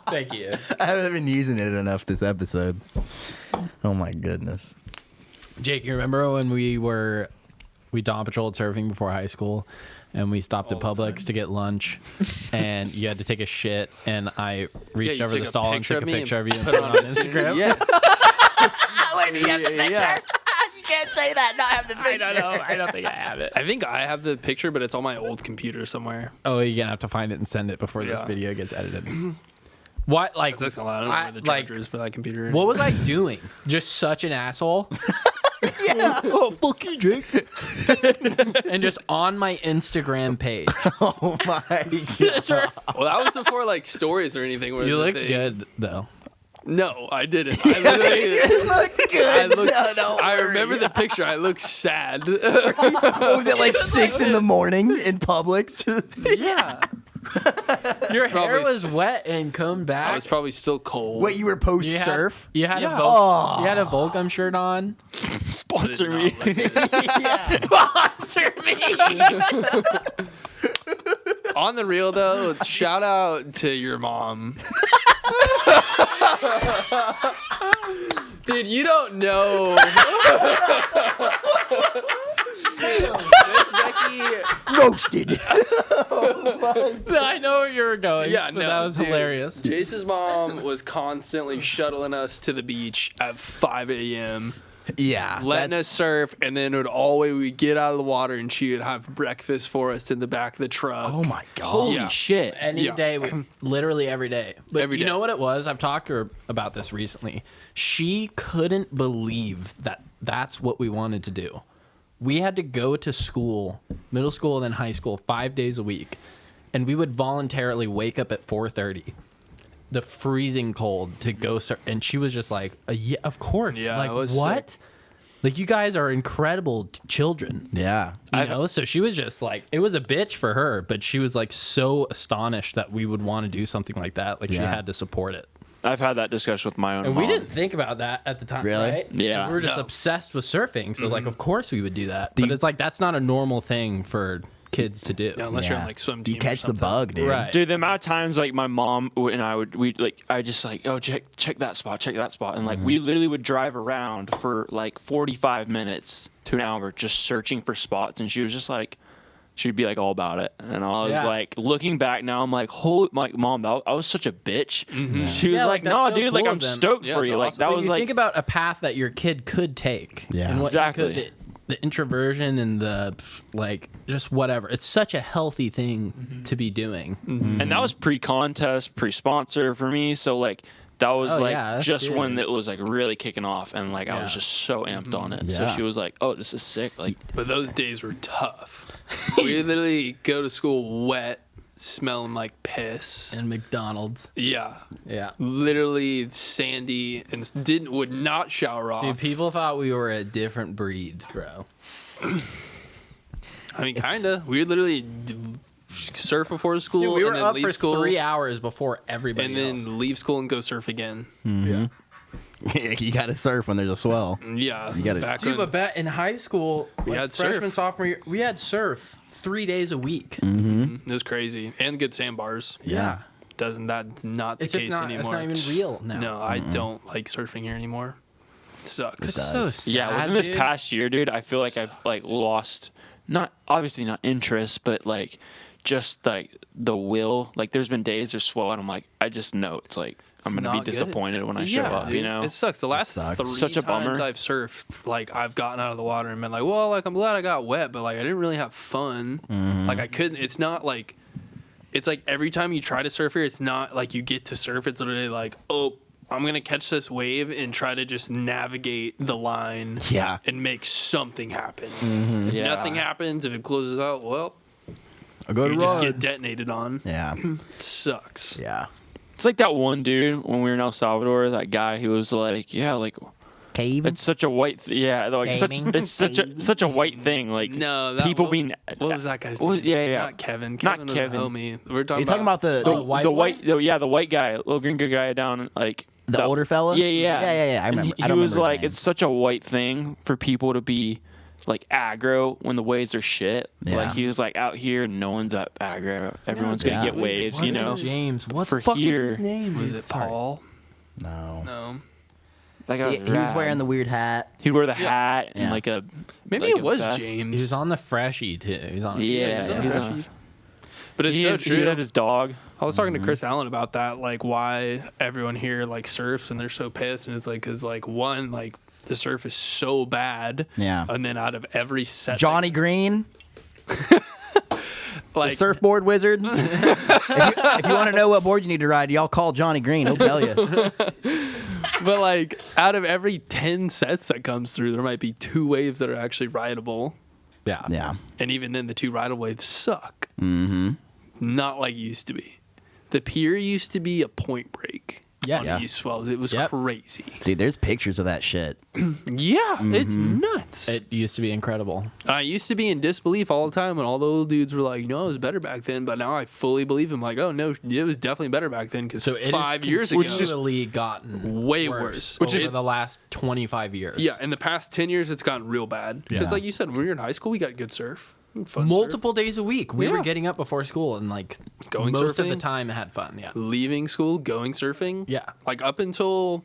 Thank you. I haven't been using it enough this episode. Oh my goodness. Jake, you remember when we Dawn Patrolled surfing before high school, and we stopped at Publix to get lunch, and you had to take a shit, and I reached you over took the a stall and picture took a of me picture of and you and put it on Instagram? Yes. Wait, do you have the picture? You can't say that. Not have the picture. I don't know. I don't think I have it. I think I have the picture, but it's on my old computer somewhere. Oh, you're gonna have to find it and send it before this Yeah. video gets edited. What? Like, That's a lot. I don't know where the charger is for that computer. what was I doing? Just such an asshole. Yeah. Oh, fuck you, Jake. And just on my Instagram page. Oh my god. Well, that was before like stories or anything. You looked good though. No, I didn't. I literally, It looks good. I looked. No, don't I worry. remember the picture. I looked sad. What was it, like 6 in the morning in Publix? Yeah. Your hair Probably was s- wet and combed back. I was probably still cold. What, you were post You had- surf? You had Yeah. you had a Volcom shirt on. Sponsor me. Sponsor me. On the real though, shout out to your mom. Dude, you don't know. Miss Becky. Roasted. I know where you were going. Yeah, but no, that was dude. hilarious. Jace's mom was constantly shuttling us to the beach at 5 a.m. Yeah. letting that's- us surf, and then it would always we'd get out of the water and she would have breakfast for us in the back of the truck. Oh my god. Holy Yeah. shit. Any Yeah. day, literally every day. But Every you day. know what it was? I've talked to her about this recently. She couldn't believe that that's what we wanted to do. We had to go to school, middle school and then high school, 5 days a week, and we would voluntarily wake up at 4:30, the freezing cold, to go surf. And she was just like, "Yeah, of course." Yeah, like it was what? sick. Like, you guys are incredible children. Yeah. You know, so she was just like, it was a bitch for her, but she was like so astonished that we would want to do something like that. Like, she Yeah. had to support it. I've had that discussion with my own And mom. we didn't think about that at the time, Really? right? Yeah. We were just No. obsessed with surfing. So, like, of course we would do that. Do But you- it's like, that's not a normal thing for kids to do. Yeah, unless you're Yeah. on like swim team. You or catch the something. bug, dude. Right. Dude, the amount of times like my mom and I just like, oh, check that spot, and like we literally would drive around for like 45 minutes to an hour just searching for spots, and she was just like, she'd be like all about it, and I was Yeah. like, looking back now, I'm like, holy, like mom, I was such a bitch. She was Yeah, like, that's no, so dude, like cool I'm of them. stoked Yeah, for it's you, like awesome. that But was you like, think about a path that your kid could take. Yeah. And what Exactly. you could, the introversion and the, like, just whatever. It's such a healthy thing to be doing. and that was pre-contest, pre-sponsor for me, so like. That was Oh, like yeah, that's just good. when it was like really kicking off, and like I was Yeah. just so amped on it. So Yeah. she was like, "Oh, this is sick!" Like, But those days were tough. We literally go to school wet, smelling like piss. And McDonald's. Yeah. Yeah. Literally sandy and would not shower off. Dude, people thought we were a different breed, bro. I mean, kinda. We would literally surf before school Dude, we were and then up leave for school 3 hours before everybody and then else. leave school and go surf again. You gotta surf when there's a swell. Yeah. You gotta- back Dude, when- but back in high school, We like had freshman, surf. sophomore year, we had surf 3 days a week. it was crazy. And good sandbars. Yeah. That's not the It's case just not, anymore. it's not even real now. No, I don't like surfing here anymore. It sucks. It's so does. sad, yeah, within this dude. past year, dude, I feel like I've like lost not obviously not interest, but like just like the will. Like there's been days there's swell and I'm like, I just know it's like I'm gonna be not good. disappointed when I show Yeah, up, you dude, know? it sucks. The last sucks. 3 Such a times bummer. I've surfed, like I've gotten out of the water and been like, well, like I'm glad I got wet, but like I didn't really have fun. Like I couldn't. It's not like, it's like every time you try to surf here, it's not like you get to surf. It's literally like, oh, I'm gonna catch this wave and try to just navigate the line. Yeah. And make something happen. If Yeah. nothing happens, if it closes out, well, I go to you just run. get detonated on. Yeah. It sucks. Yeah. It's like that one dude when we were in El Salvador, that guy who was like, yeah, like Cave. it's such a white like Gaming. it's such a white thing, like No, that people what, being What was that guy's what was- name? yeah, yeah. Not Kevin. Not Kevin was Kevin. a homie. We're Are talking you talking about the Oh, white the boy? white the white guy, little green guy down like the older fella? Yeah. Yeah. I And remember. he I don't was remember his like, name. it's such a white thing for people to be like aggro when the waves are shit. Yeah. Like he was like out here, no one's up aggro. Everyone's gonna get waves, you know. James, what For the fuck here. is his name? Was it Paul? No. No. That guy He was wearing the weird hat. He'd wear the hat and Yeah. like a Maybe like it a was vest. James. He was on the Freshie too. He's on. Yeah, he's he's on on. But it's He so had- true. He had his dog. I was talking to Chris Allen about that, like why everyone here like surfs and they're so pissed, and it's like because like one like the surf is so bad, Yeah. and then out of every set, Johnny Green, like the surfboard wizard. if you want to know what board you need to ride, y'all call Johnny Green. He'll tell you. but like out of every 10 sets that comes through, there might be 2 waves that are actually rideable, Yeah. Yeah. and even then the 2 rideable waves suck. Mm-hmm. Not like it used to be. The pier used to be a point break. Yes. On Yeah. these swells, it was Yep. crazy. Dude, there's pictures of that shit. Yeah, it's nuts. It used to be incredible. And I used to be in disbelief all the time when all the old dudes were like, no, it was better back then. But now I fully believe them. Like, oh, no, it was definitely better back then because So it 5 has years ago. continually gotten way worse. over the last 25 years. Yeah, in the past 10 years, it's gotten real bad. Because Yeah. like you said, when we were in high school, we got good surf. Fun Multiple days a week. We were Yeah. getting up before school and like Going most of the surfing? time had fun. Yeah. surf. Leaving school, going surfing. Yeah. Like up until,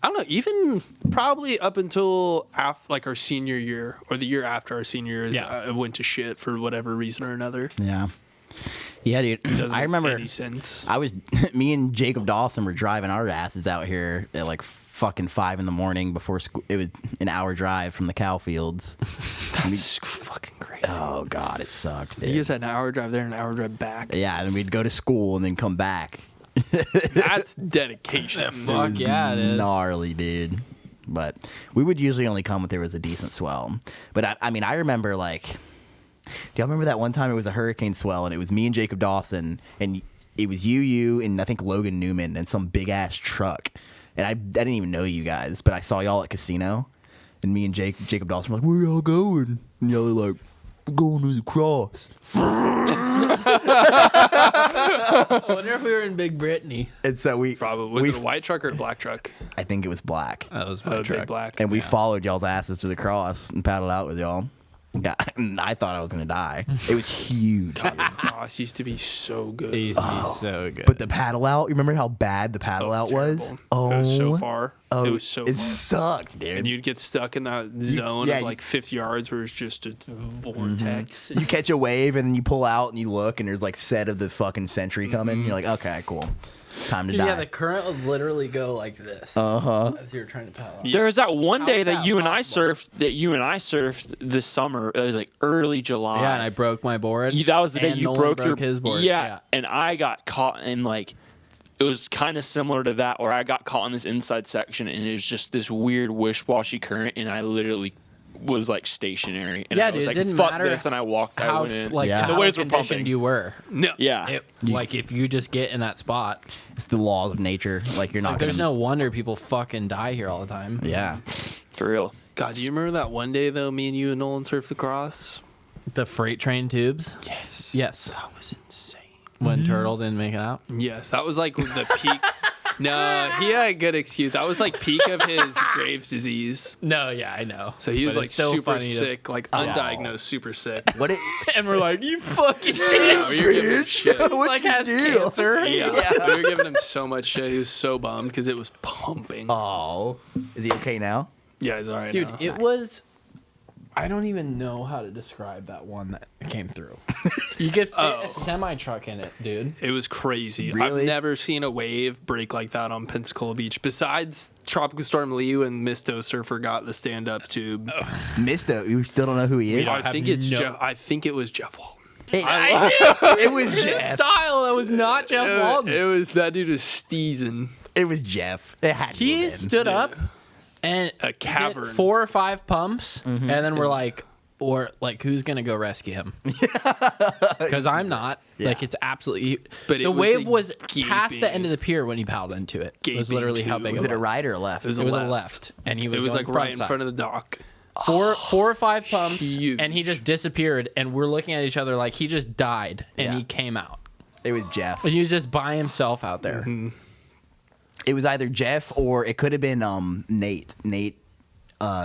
I don't know, even probably up until like our senior year or the year after our senior years, Yeah. I went to shit for whatever reason or another. Yeah. Yeah, dude. Doesn't I make remember any sense. me and Jacob Dawson were driving our asses out here at like fucking 5 a.m. before school. It was an hour drive from the cow fields. That's fucking crazy. Oh God, it sucks, You dude. guys had an hour drive there and an hour drive back. Yeah, and then we'd go to school and then come back. That's dedication. Fuck yeah, it is. Gnarly, dude. But we would usually only come if there was a decent swell. But I mean, I remember like, do y'all remember that one time it was a hurricane swell and it was me and Jacob Dawson and it was you, and I think Logan Newman and some big ass truck. And I didn't even know you guys, but I saw y'all at casino. And me and Jacob Dawson were like, where y'all going? And y'all were like, we're going to the cross. I wonder if we were in Big Brittany. And so we Probably. Was we it a white truck or a black truck? I think it was black. That was Oh, my big truck. black. And we followed y'all's asses to the cross and paddled out with y'all. And I thought I was gonna die. It was huge. Cross used to be so good. It used to be so good. But the paddle out, you remember how bad the paddle out was? terrible. It was so far. Oh, It was so it far. sucked, dude. And you'd get stuck in that zone yeah, of like 50 yards where it's just a vortex. You catch a wave and then you pull out and you look and there's like set of the fucking century coming. You're like, okay, cool. Time to Dude, die. yeah, the current would literally go like this. As you were trying to paddle out. There was that one day is that that you and I possible? surfed this summer. It was like early July. Yeah, and I broke my board. That was the day and you Nolan broke your his board. Yeah, and I got caught in like it was kind of similar to that, where I got caught in this inside section, and it was just this weird wish-washy current, and I literally was like stationary, and Yeah, I was dude, it like, didn't "Fuck matter this," and I walked. I How went in. like Yeah. how The waves were conditioned pumping. you were. No. Yeah, Like if you just get in that spot, It's the laws of nature. Like you're not there's gonna. no wonder people fucking die here all the time. Yeah. for real. God, do you remember that one day though, me and you and Nolan surfed the cross? The freight train tubes. Yes. That was insane. When Turtle didn't make it out. Yes, that was like the peak. No, he had a good excuse. That was like peak of his Graves' disease. No, yeah, I know. So he was But like it's so super funny to- sick, like undiagnosed, super sick. What it? And we're like, you fucking Yeah, we were giving him shit. What'd like you has do? cancer. Yeah, we were giving him so much shit. He was so bummed because it was pumping. Oh, is he okay now? Yeah, he's all right Dude, now. it was. I don't even know how to describe that one that came through. You could fit a semi truck in it, dude. It was crazy. Really? I've never seen a wave break like that on Pensacola Beach. Besides Tropical Storm Liu and Misto Surfer got the stand-up tube. Misto, you still don't know who he is. don't I have think it's no- Jeff. I think it was Jeff Walton. It was His Jeff. style that was not Jeff Walton. It was that dude was steezing. It was Jeff. It had to He have been. stood up and A did cavern. 4 or 5 pumps, and then we're like, or like, who's gonna go rescue him? Because I'm not. Like, it's absolutely. But the it was wave a was past the gaping- end of the pier when he paddled into it. It was gaping literally how tube. big Was it it a was. right or a left? It was It was a left. left, and he was. It was going like right in frontside. front of the dock. 4 or 5 pumps, Huge. and he just disappeared. And we're looking at each other like he just died, and Yeah. he came out, It was Jeff. and he was just by himself out there. Mm-hmm. It was either Jeff or it could have been Nate. Nate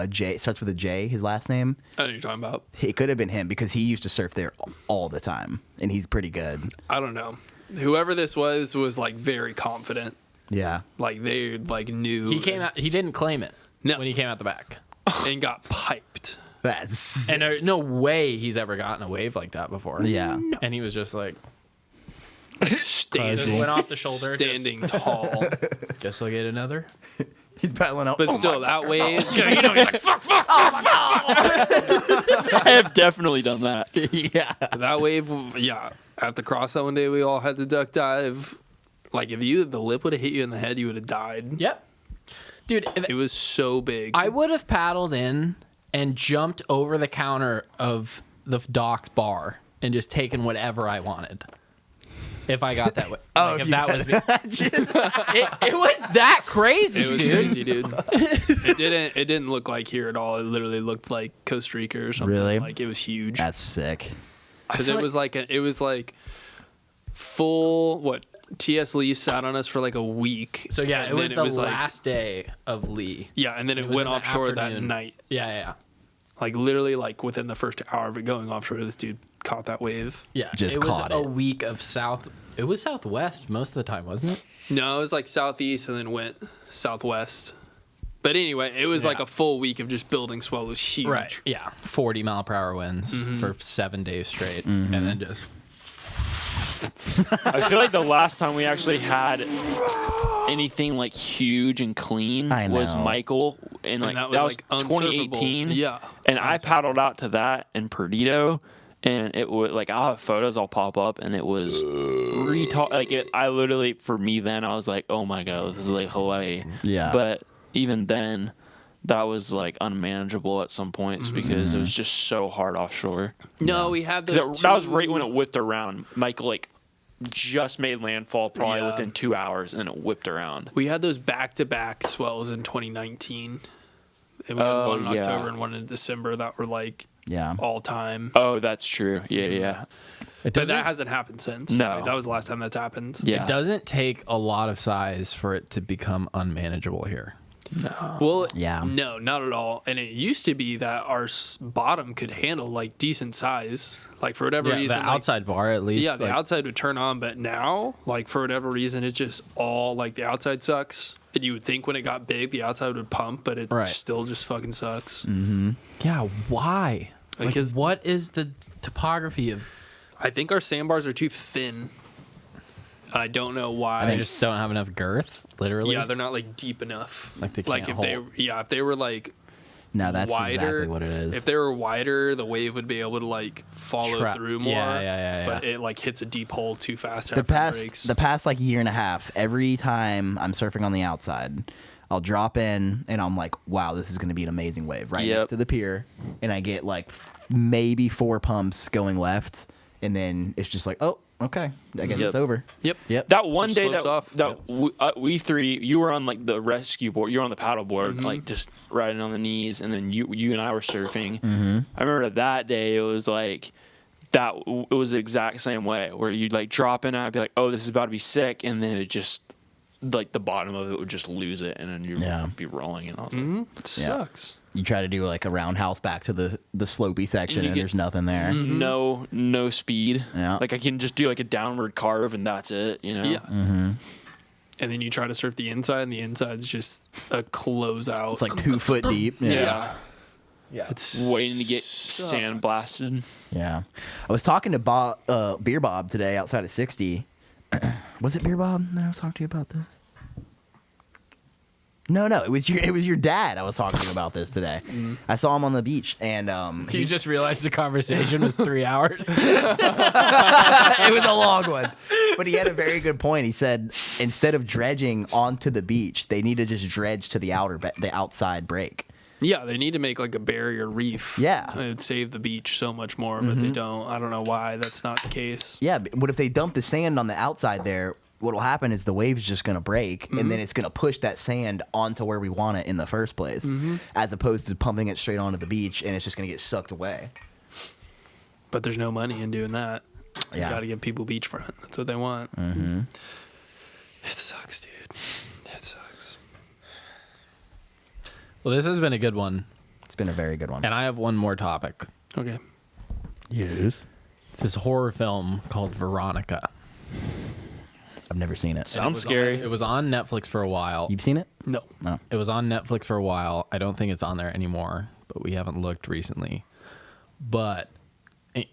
J, starts with a J, his last name. I know what you're talking about. It could have been him because he used to surf there all the time, and he's pretty good. I don't know. Whoever this was like very confident. Yeah. Like they like knew. He came out. He didn't claim it No. when he came out the back. and got piped. That's And there's no way he's ever gotten a wave like that before. yeah. And he was just like, Standing, just went off the shoulder. standing tall. Guess I'll get another. He's paddling out. But still, that wave. I have definitely done that. yeah. That wave, yeah. At the cross that one day, we all had to duck dive. Like, if the lip would have hit you in the head, you would have died. Yep. Dude, It was so big. I would have paddled in and jumped over the counter of the Doc's bar and just taken whatever I wanted. If I got that way. Oh, Like, if if you that got was me. It was that crazy, It was dude. crazy, dude. It didn't look like here at all. It literally looked like Costa Rica or something. Really? Like it was huge. That's sick. Because it was like full what T.S. Lee sat on us for like a week. So yeah, and it was then the like, last day of Lee. yeah, and then it was went in the offshore that afternoon. night. Yeah. Like literally, like within the first hour of it going offshore, this dude caught that wave. Yeah. Just it was caught a it. week of south. It was southwest most of the time, wasn't it? No, it was like southeast and then went southwest. But anyway, it was like Yeah. a full week of just building swell. It was huge. Right. Yeah. 40-mile-per-hour winds for 7 days straight, and then just I feel like the last time we actually had anything like huge and clean I was know. Michael, and like that that was, was like, unsurfable. 2018. Yeah. and I paddled out to that in Perdido, and it would like I'll have photos I'll pop up, and it was I literally, for me then, I was like, oh my god, this is like Hawaii. Yeah. But even then, that was like unmanageable at some points because it was just so hard offshore. No, we had 'Cause those. that was right when it whipped around. Michael like just made landfall probably Yeah. within 2 hours, and it whipped around. We had those back-to-back swells in 2019. And we had Oh, one in yeah. October and one in December that were like Yeah. all time. Oh, that's true. Yeah. it But that hasn't happened since. No. Like, that was the last time that's happened. Yeah. It doesn't take a lot of size for it to become unmanageable here. Well, Yeah. no, not at all. And it used to be that our bottom could handle like decent size. Like for whatever Yeah, reason, the like, outside bar at least. yeah, the like, outside would turn on, but now, like for whatever reason, it just all like the outside sucks. And you would think when it got big, the outside would pump, but it Right. still just fucking sucks. Yeah, why? Because- Like, what is the topography of? I think our sandbars are too thin. I don't know why. They just don't have enough girth, literally. yeah, they're not like deep enough. Like they can't if hold. if they were like No, that's wider, exactly what it is. If they were wider, the wave would be able to like follow Trap- through more. yeah. But it like hits a deep hole too fast. the after it breaks. past like year and a half, every time I'm surfing on the outside, I'll drop in and I'm like, wow, this is going to be an amazing wave right Yep. next to the pier, and I get like maybe 4 pumps going left, and then it's just like, oh, okay, I guess Yep. it's over. Yep. Yep. That one Just day slopes that, off. that we three, you were on like the rescue board, you were on the paddle board, like just riding on the knees, and then you and I were surfing. I remember that day it was like it was the exact same way where you'd like drop in and I'd be like, oh, this is about to be sick, and then it just like the bottom of it would just lose it, and then you'd Yeah. be rolling, and I was It Yeah. sucks. You try to do like a roundhouse back to the slopey section, You and get- there's nothing there. like, no speed. Yeah. Like I can just do like a downward carve, and that's it. You know. Yeah. And then you try to surf the inside, and the inside's just a closeout. It's like 2 foot deep. yeah. Yeah. It's Waiting to get sand blasted. Yeah. I was talking to Beer Bob today outside of 60. Was it Beer Bob that I was talking to you about this? No, it was your dad I was talking to about this today. I saw him on the beach, and You just realized the conversation was 3 hours. it was a long one. But he had a very good point. He said instead of dredging onto the beach, they need to just dredge to the outside break. Yeah, they need to make like a barrier reef. Yeah. It would save the beach so much more, but they don't. I don't know why that's not the case. Yeah, but if they dump the sand on the outside there, what'll happen is the wave's just going to break, and then it's going to push that sand onto where we want it in the first place, as opposed to pumping it straight onto the beach, and it's just going to get sucked away. But there's no money in doing that. You Yeah. got to give people beachfront. That's what they want. It sucks, dude. It sucks. Well, this has been a good one, It's been a very good one. and I have one more topic. Okay. Yes. It's this horror film called Veronica. I've never seen it. Sounds scary. It was on Netflix for a while. You've seen it? No. No. It was on Netflix for a while. I don't think it's on there anymore, but we haven't looked recently. But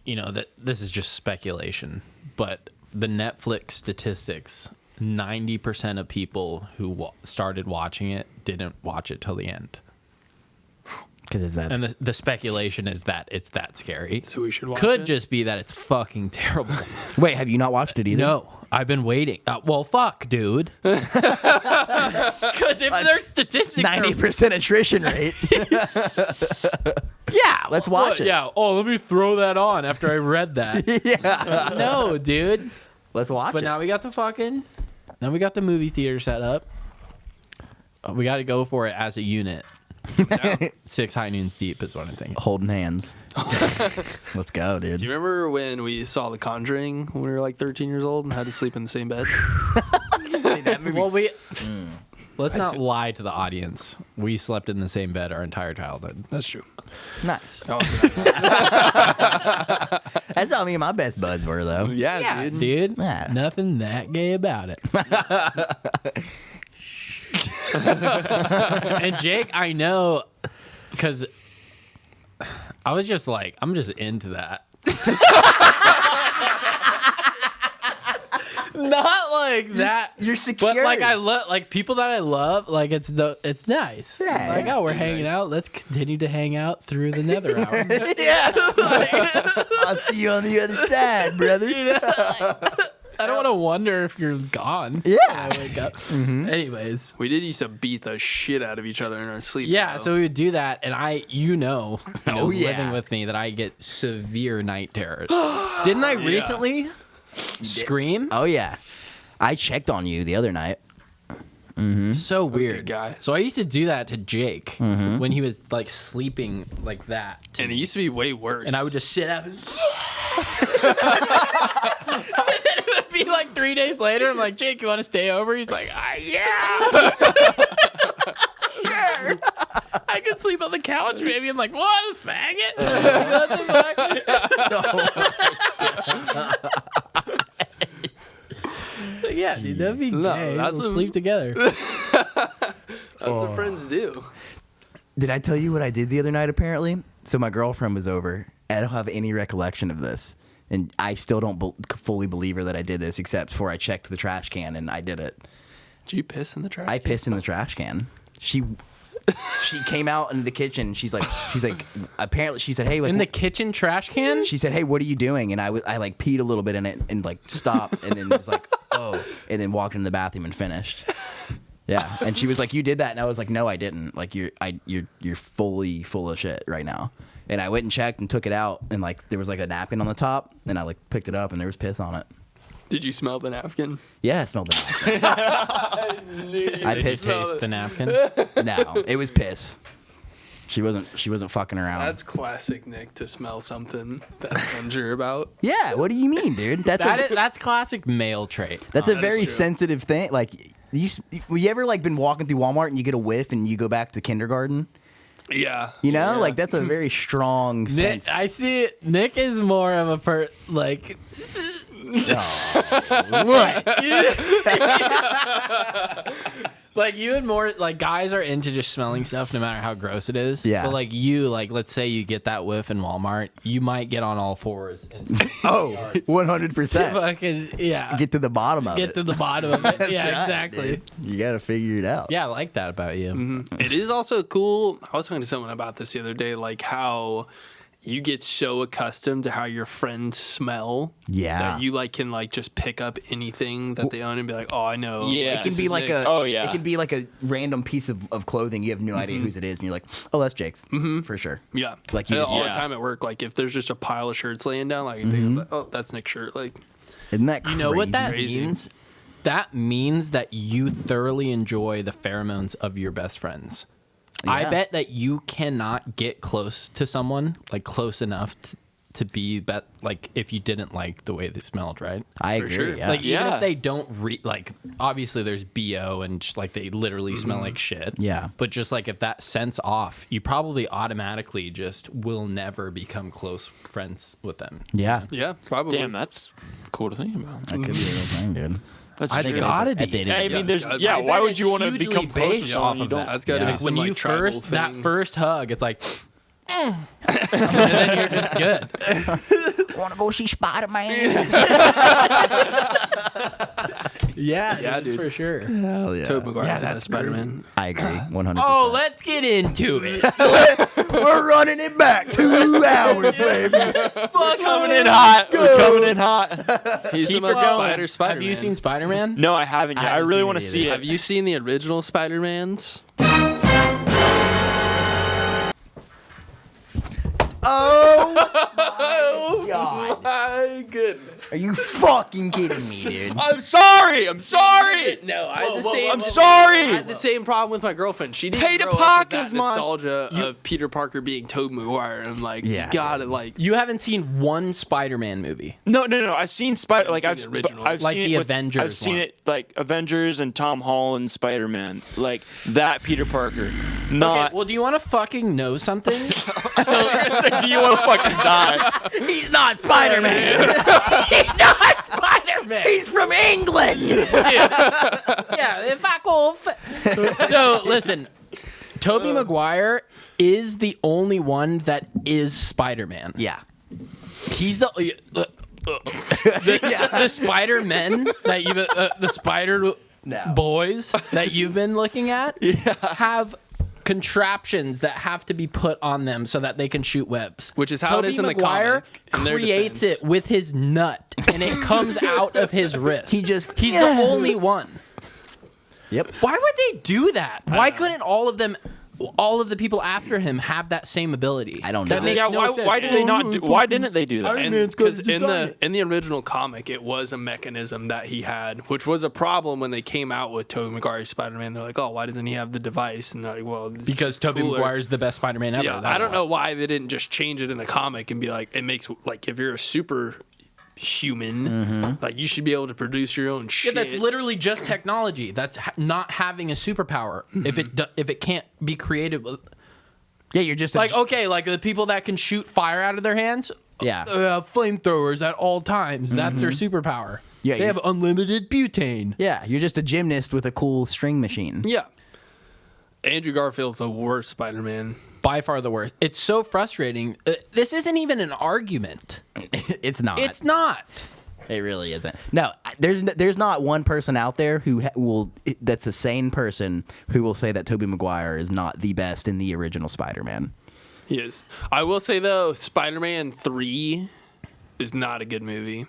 you know that this is just speculation. But the Netflix statistics, 90% of people who started watching it didn't watch it till the end. Because it's that. And the speculation is that it's that scary. So we should watch Could it? just be that it's fucking terrible. Wait, have you not watched it either? No, I've been waiting. Well, fuck, dude. Because if their statistics are 90% attrition rate. yeah, Let's watch it. Yeah. Oh, let me throw that on after I read that. Yeah. No, dude. Let's watch But it. now we got the movie theater set up. We got to go for it as a unit. 6 high noons deep is what I'm thinking. Holding hands. Let's go, dude. Do you remember when we saw The Conjuring when we were like 13 years old and had to sleep in the same bed? Well, let's not lie to the audience. We slept in the same bed our entire childhood. That's true. Nice. Oh, That's how me and my best buds were, though. yeah, dude. Dude. Yeah. Nothing that gay about it. And Jake, I know, because I was just like, I'm just into that. Not like that. You're secure. But like I love like people that I love, like it's nice. Yeah, Like, yeah. oh, we're hanging out. Let's continue to hang out through the nether hour. Yeah. I'll see you on the other side, brother. I don't want to wonder if you're gone. Yeah. when I wake up. Anyways. We did used to beat the shit out of each other in our sleep. Yeah, though. so we would do that, and Oh, yeah. living with me, that I get severe night terrors. Didn't I recently scream? Oh, yeah. I checked on you the other night. So weird. good guy. So I used to do that to Jake when he was like sleeping like that. And it used to be way worse. And I would just sit up and then it would be like 3 days later. I'm like, Jake, you want to stay over? He's like, yeah. Sure. I could sleep on the couch, maybe. I'm like, what, faggot? What the fuck? Like, yeah, dude, that'd be No, gay. that's We'll a- sleep together. That's what friends do. Did I tell you what I did the other night, apparently? So my girlfriend was over. I don't have any recollection of this. And I still don't fully believe her that I did this, except for I checked the trash can and I did it. Did you piss in the trash? I pissed in the trash can. She came out into the kitchen. And she's like, apparently she said, hey, like, In the kitchen trash can? she said, hey, what are you doing? And I like peed a little bit in it and like stopped and then was like, oh, and then walked into the bathroom and finished. Yeah. And she was like, you did that. And I was like, no, I didn't. Like you're fully full of shit right now. And I went and checked and took it out and like there was like a napkin on the top and I like picked it up and there was piss on it. Did you smell the napkin? Yeah, I smelled the napkin. I Did you pissed. taste the napkin? No, it was piss. She wasn't fucking around. That's classic Nick to smell something that's unsure about. Yeah, what do you mean, dude? That's classic male trait. That's a that is very true. sensitive thing. Like, you ever like been walking through Walmart and you get a whiff and you go back to kindergarten? Yeah. You know, Yeah. like that's a very strong Nick, sense. I see Nick is more of a like What? like you and more like guys are into just smelling stuff no matter how gross it is. Yeah. But like you, like let's say you get that whiff in Walmart, you might get on all fours and Oh, 100%. fucking yeah. Get to the bottom of Get it. to the bottom of it. Yeah, Right, exactly. dude. You got to figure it out. Yeah, I like that about you. It is also cool. I was talking to someone about this the other day, like how you get so accustomed to how your friends smell Yeah. that you like can like just pick up anything that they own and be like, oh, I know. Yeah. It can be like a Oh, yeah. It can be like a random piece of clothing. You have no idea whose it is, and you're like, oh, that's Jake's for sure. Yeah. Like you And just- all yeah. the time at work, like if there's just a pile of shirts laying down, like, I can pick up, like, oh, that's Nick's shirt. Like, Isn't that crazy? You know what that Crazy. means? That means that you thoroughly enjoy the pheromones of your best friends. I Yeah. bet that you cannot get close to someone, like close enough to be like if you didn't like the way they smelled, right? I For agree. sure. Yeah. Like even Yeah. if they don't like obviously there's BO and just, like they literally smell like shit. Yeah. But just like if that scent's off, you probably automatically just will never become close friends with them. yeah. Yeah, probably. Damn, that's cool to think about. That could be a real thing, dude. That's I true. think gotta be. At the end of I the mean, day. there's Yeah, why would you want to hugely become close to based someone off you of don't? that. That's got to Yeah. be some When like you tribal first thing. that first hug, it's like and then you're just good. Want to go see Spider-Man? Yeah, dude. for sure. Hell yeah. Tobey Maguire's the that's best Spider-Man. I agree. 100%. Oh, let's get into it. we're running it back 2 hours, baby. Coming in hot. We're coming in hot. He's the Keep most it going. Spider-Man. Have you seen Spider-Man? No, I haven't yet. I haven't really seen want it to see either. it. Have you seen the original Spider-Mans? Oh my god. My goodness. Are you fucking kidding me, dude? I'm sorry. I'm sorry. No, I had the same. I'm sorry. I had the same problem with my girlfriend. She didn't Pay to grow up with that pockets, man. nostalgia of Peter Parker being Tobey Maguire. And I'm like, Yeah, you gotta like. You haven't seen one Spider-Man movie. No. I've seen Spider. Like seen I've the original. I've Like seen the it with, Avengers I've seen one. it like Avengers and Tom Holland Spider-Man. Like that Peter Parker. Not. Okay, well, do you want to fucking know something? Do you want to fucking die? He's not Spider-Man. He's not Spider-Man. He's from England. Yeah, if I go. So listen, Tobey Maguire is the only one that is Spider-Man. Yeah. He's the Spider-Men that you the Spider boys that you've been looking at have contraptions that have to be put on them so that they can shoot webs. Which is how it Tobey is in the Maguire comic, in their creates defense. it with his nut, and it comes out of his wrist. He's the only one. Yep. Why would they do that? Why couldn't all of the people after him have that same ability? I don't know. That makes Yeah. no sense. Why did they not? Why didn't they do that? Because in the original comic, it was a mechanism that he had, which was a problem when they came out with Tobey Maguire's Spider-Man. They're like, oh, why doesn't he have the device? And they're like, well, this Because is Tobey cooler. Maguire's the best Spider-Man ever. Yeah, that's I don't why. know why they didn't just change it in the comic and be like, it makes like if you're a super human, like you should be able to produce your own Yeah, shit. that's literally just technology. That's not having a superpower. If it can't be created with, Yeah, you're just like okay, like the people that can shoot fire out of their hands. Yeah. Flamethrowers at all times. That's their superpower. Yeah, they you- have unlimited butane. Yeah, you're just a gymnast with a cool string machine. Yeah. Andrew Garfield's the worst Spider-Man. By far the worst. It's so frustrating. This isn't even an argument. It's not. It's not. It really isn't. No, there's not one person out there who that's a sane person who will say that Tobey Maguire is not the best in the original Spider-Man. He is. I will say though, Spider-Man 3 is not a good movie.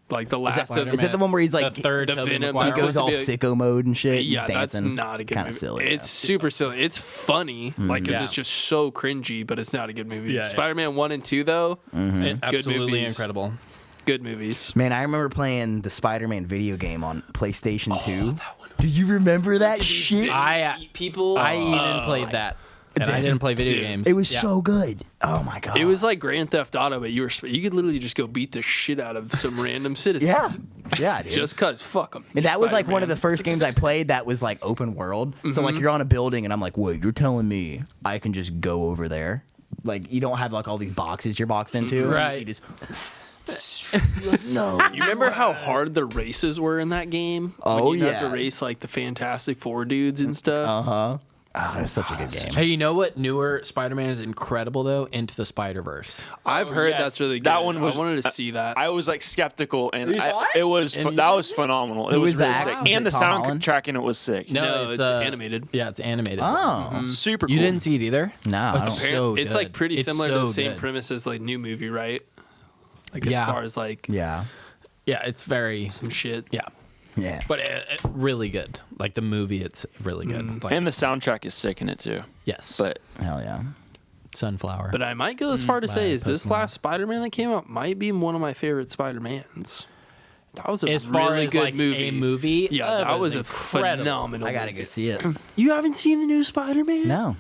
Like the last of Is it the one where he's like the third the Tobey Venom, Maguire he goes supposed to all be sicko mode and shit? Yeah, he's that's dancing. not a good Kind movie. of silly. It's super silly. It's funny, like 'cause Yeah. it's just so cringy, but it's not a good movie. Yeah, yeah. Spider-Man 1 and 2 though, Absolutely movies. incredible. good movies. Man, I remember playing the Spider-Man video game on PlayStation 2. Do you remember that shit? I People, even played that. And I didn't play video Dude. games. It was Yeah. so good. Oh my god. It was like Grand Theft Auto, but you could literally just go beat the shit out of some random citizen. Yeah. Yeah, dude. Just cause, fuck them. And that was like one of the first games I played that was like open world. So like you're on a building and I'm like, wait, you're telling me I can just go over there? Like you don't have like all these boxes you're boxed into. Right. You just no. You remember how hard the races were in that game? Oh, when you have yeah. to race like the Fantastic Four dudes and stuff. Uh-huh. Oh, it was such a good game. Hey, you know what newer Spider-Man is incredible though? Into the Spider-Verse. I've heard yes. that's really good. That one was- I wanted to see that. I was like skeptical, and saw it was And that was phenomenal. It Who was was really that? sick, Was and it the Tom Holland? soundtrack in it was sick. No, it's animated. Yeah, it's animated. Oh. Super cool. You didn't see it either? No, I don't. It's so it's good. like pretty It's similar to so the same good. premise as like new movie, right? Like Yeah. as far as like Yeah. Yeah, it's very some shit. yeah, Yeah. but really good. Like the movie, it's really good. Like, And the soundtrack is sick in it too. yes, But Hell yeah. Sunflower. But I might go as far to say is this personally. last Spider-Man that came out might be one of my favorite Spider-Mans. That was a as far really as good like movie. a movie, Yeah, that was a incredible. phenomenal. I gotta go movie. see it. You haven't seen the new Spider-Man? No.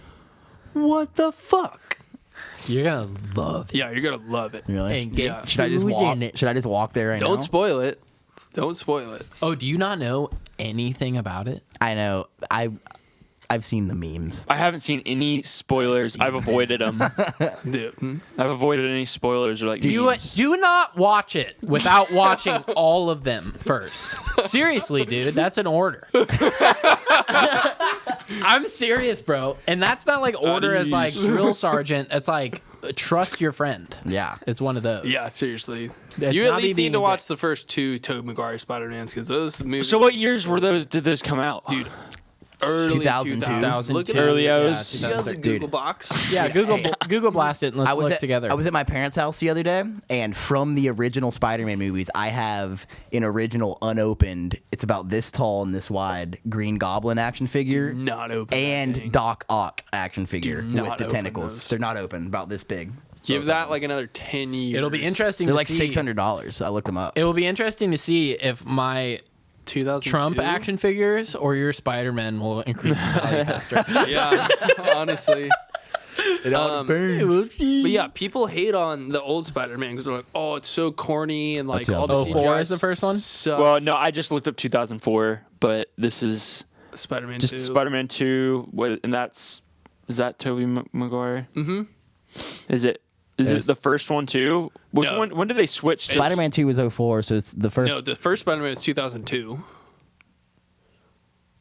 What the fuck? You're gonna love it. Yeah, you're gonna love it. Really? And get Yeah. Should I just food walk? in it. Should I just walk there right now? Don't spoil it. Don't spoil it. Oh, do you not know anything about it? I know. I've seen the memes. I haven't seen any spoilers. I've avoided them. Dude. I've avoided any spoilers or like memes. Do not watch it without watching all of them first. Seriously, dude, that's an order. I'm serious, bro. And that's not like order as like drill sergeant. It's like trust your friend. Yeah. It's one of those. Yeah, seriously. It's You at not me least being need to a watch dick. the first 2 Tobey Maguire Spider-Mans because those movies. So what years were those? Did those come out, Dude, early 2002. 2000s. Look at Early it. O's. You got the Dude. Google box. Yeah, Google blast it and let's look together. I was at my parents' house the other day, and from the original Spider-Man movies, I have an original unopened. It's about this tall and this wide Green Goblin action figure, Not open. that and thing. Doc Ock action figure Do not with the open tentacles. those. They're not open, about this big. Give that like another 10 years. It'll be interesting. They're to like see. $600. I looked them up. It will be interesting to see if my 2002. Trump action figures or your Spider-Man will increase the value faster. Yeah, honestly. But yeah, people hate on the old Spider-Man because they're like, oh, it's so corny and like all the Oh, CGI 4 is the first one? sucks. Well, no, I just looked up 2004, but this is Spider-Man just 2. Spider-Man 2. What? And is that Tobey Maguire? Mm-hmm. Is it the first one too? Which No. one? When did they switch to? Spider-Man 2 was 04, so it's the first. No, the first Spider-Man is 2002.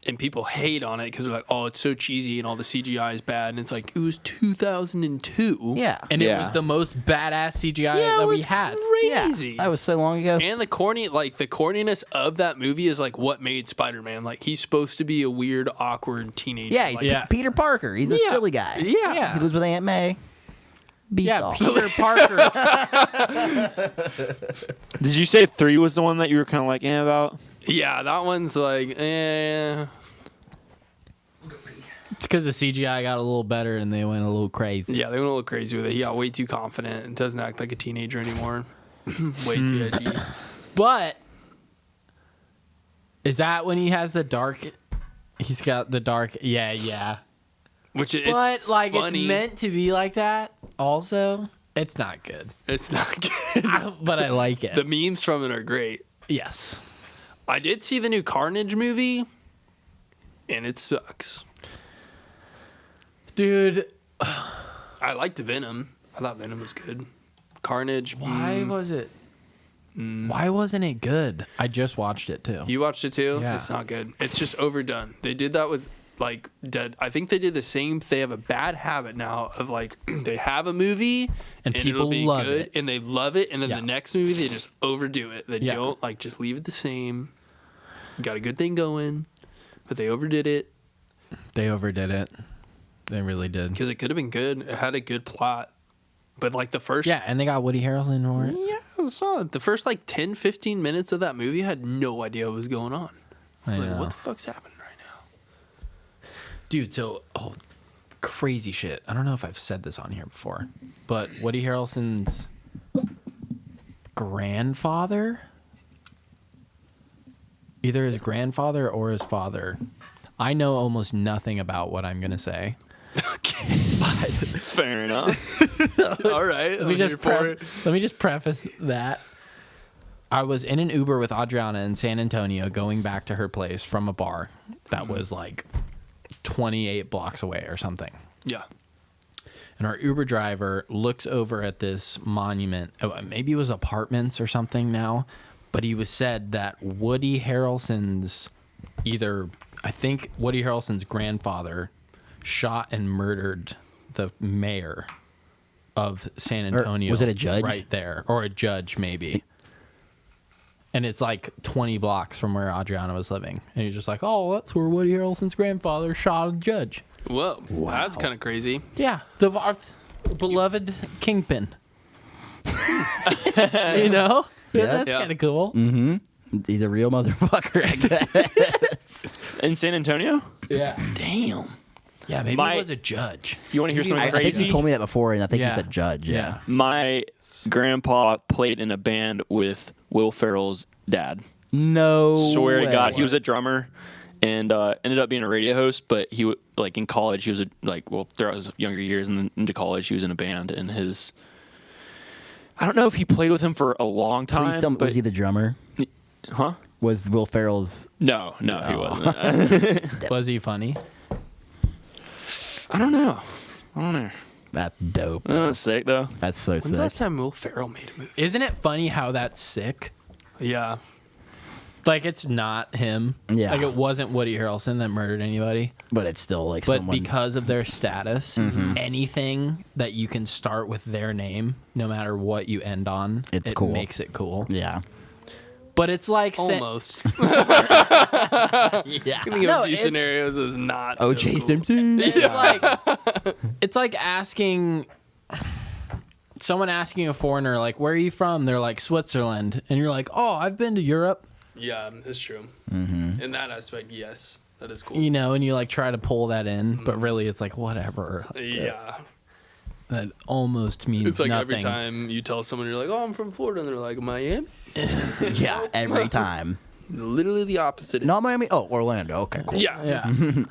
And people hate on it because they're like, oh, it's so cheesy and all the CGI is bad. And it's like, it was 2002. Yeah. And it Yeah. was the most badass CGI that we had. Crazy. Yeah. That was so long ago. And the corniness of that movie is like what made Spider-Man. Like he's supposed to be a weird, awkward teenager. Yeah, he's like, Yeah. Peter Parker. He's a Yeah. silly guy. yeah. Yeah. He lives with Aunt May. Beats Yeah, off. Peter Parker. Did you say 3 was the one that you were kind of like about? Yeah, that one's like, eh. It's because the CGI got a little better and they went a little crazy. Yeah, they went a little crazy with it. He got way too confident and doesn't act like a teenager anymore. Way too edgy. But is that when he has the dark? He's got the dark. Yeah. Which is But like funny. it's meant to be like that. Also, it's not good. It's not good. But I like it. The memes from it are great. Yes. I did see the new Carnage movie, and it sucks. Dude, I liked Venom. I thought Venom was good. Carnage. why was it? Why wasn't it good? I just watched it too. You watched it too? Yeah. It's not good. It's just overdone. They did that with like Dead. I think they did the same. They have a bad habit now of like they have a movie And it'll people be love good, it. and they love it, and then Yeah. the next movie they just overdo it. They Yeah. don't like just leave it the same. You got a good thing going, but they overdid it They overdid it. They really did. because it could have been good. It had a good plot, but like the first Yeah, and they got Woody Harrelson for it. yeah, it was solid. The first like 10-15 minutes of that movie I had no idea what was going on. I was like, know. what the fuck's happening right now? Dude, so crazy shit. I don't know if I've said this on here before, but Woody Harrelson's grandfather, either his grandfather or his father. I know almost nothing about what I'm gonna say. Fair enough. All right. Let me just preface that. I was in an Uber with Adriana in San Antonio going back to her place from a bar that was like 28 blocks away or something. Yeah. And our Uber driver looks over at this monument. Maybe it was apartments or something now, but he was said that Woody Harrelson's I think Woody Harrelson's grandfather shot and murdered the mayor of San Antonio. was it a judge? Right there. Or a judge, maybe. And it's like 20 blocks from where Adriana was living. And he's just like, oh, that's where Woody Harrelson's grandfather shot a judge. Whoa. That's kind of crazy. Yeah, our beloved Kingpin. You know? Yeah, that's Yeah. kind of cool. He's a real motherfucker, I guess. In San Antonio? Yeah. Damn. Yeah, maybe My- it was a judge. You want to hear I something think crazy? he told me that before, and I think Yeah. he said judge. Yeah. My grandpa played in a band with Will Ferrell's dad. No. Swear to way. God, he was a drummer, and ended up being a radio host. But he like in college, he was throughout his younger years and then into college, he was in a band. And I don't know if he played with him for a long time. Please tell me, was he the drummer? Huh? Was Will Ferrell's? No, he wasn't. Was he funny? I don't know. That's dope. That's sick though. That's so When's the sick. last time Will Ferrell made a movie? Isn't it funny how that's sick? Yeah. Like, it's not him. Yeah. Like, it wasn't Woody Harrelson that murdered anybody. But it's still like But someone. because of their status, anything that you can start with their name, no matter what you end on, It's it cool. makes it cool. Yeah. But it's like... Almost. Yeah. Thinking No, of these it's- scenarios is not O.J. so cool. Simpson. It's like asking... Someone asking a foreigner, like, where are you from? They're like, Switzerland. And you're like, oh, I've been to Europe. Yeah, that's true. In that aspect, yes. That is cool. You know, and you like try to pull that in, but really it's like, whatever. Yeah. That almost means It's like nothing. every time you tell someone, you're like, oh, I'm from Florida. And they're like, Miami? Yeah, every time. Literally the opposite. Not Miami. Oh, Orlando. Okay, cool. Yeah. Yeah.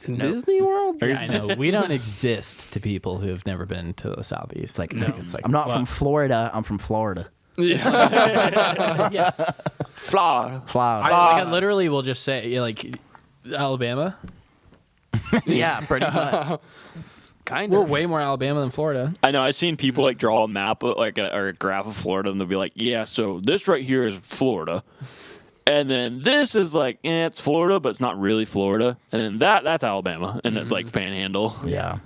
In Disney World? Yeah, I know. We don't exist to people who have never been to the Southeast. It's like, It's like I'm not well, from Florida. I'm from Florida. Yeah. Yeah. Flower. Florida. I literally will just say, like, Alabama. Yeah, pretty much. Kind We're of. way more Alabama than Florida. I know. I've seen people like draw a map or a graph of Florida, and they'll be like, "Yeah, so this right here is Florida, and then this is like, it's Florida, but it's not really Florida, and then that's Alabama, and it's like Panhandle." Yeah.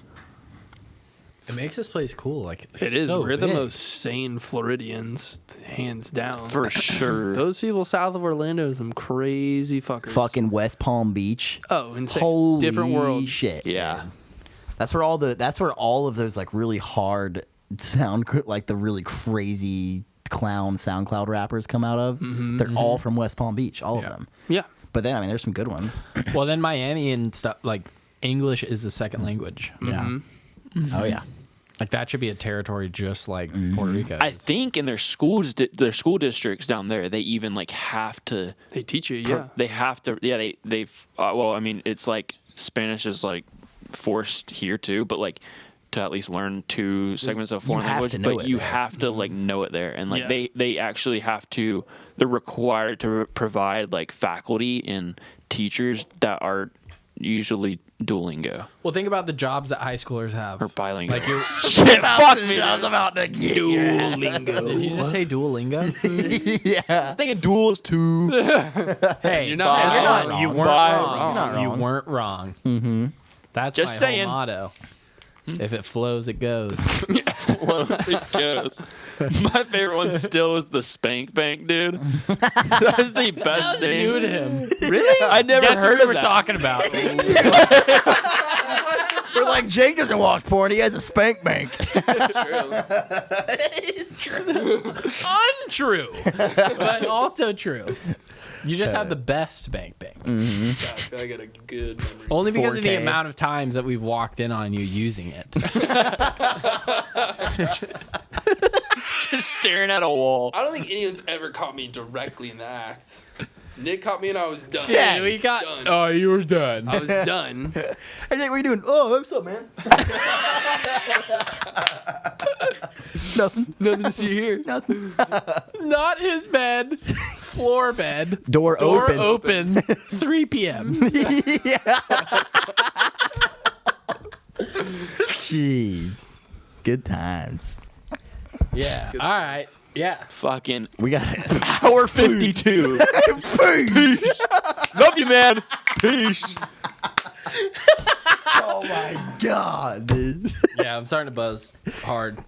It makes this place cool. Like, It is. so We're the big. most sane Floridians, hands down. For sure. Those people south of Orlando are some crazy fuckers. Fucking West Palm Beach. Oh, insane. Holy Different world. shit. Yeah. That's where all of those like really hard like the really crazy clown SoundCloud rappers come out of. They're all from West Palm Beach, all of them. Yeah. But then I mean there's some good ones. Well, then Miami and stuff, like, English is the second language. Yeah. Oh yeah. Like, that should be a territory just like Puerto Rico. I think in their school districts down there, they even like have to. They teach you, yeah. They have to. Yeah. They've. Well, I mean, it's like Spanish is like forced here too, but like to at least learn 2 segments of foreign have language, to know but it you there. have to like know it there, and like Yeah. they actually have to. They're required to provide like faculty and teachers that are usually Duolingo Well, think about the jobs that high schoolers have. or bilingual. Like, you're, Shit, fuck me. I was about to get did you just say Duolingo? Yeah. I'm thinking duels too. Hey, You're not you're wrong. You weren't Bye. wrong. You're not You wrong. weren't wrong. Mm-hmm. That's Just my saying. whole motto. If it flows, it goes. Flows it goes. My favorite one still is the Spank Bank, dude. That is the best name. New to him. Really? I never Guess heard what of we're that. talking about. They're like Jake doesn't watch porn, he has a spank bank. It's true. Untrue, but also true. You just have the best bank. God, I got a good memory. Only because of the 4K. amount of times that we've walked in on you using it. Just staring at a wall. I don't think anyone's ever caught me directly in the act. Nick caught me and I was done. Yeah. we got. Done. Oh, you were done. I was done. Hey Jake, what are you doing? Oh, what's up, man? Nothing. Nothing to see here. Nothing. Not his bed. Floor bed. Door Door open. open. 3 p.m. Jeez. Good times. Yeah. All right. Yeah. Fucking We got it. hour 52. Peace. Love you, man. Peace. Oh my god, dude. Yeah. I'm starting to buzz hard.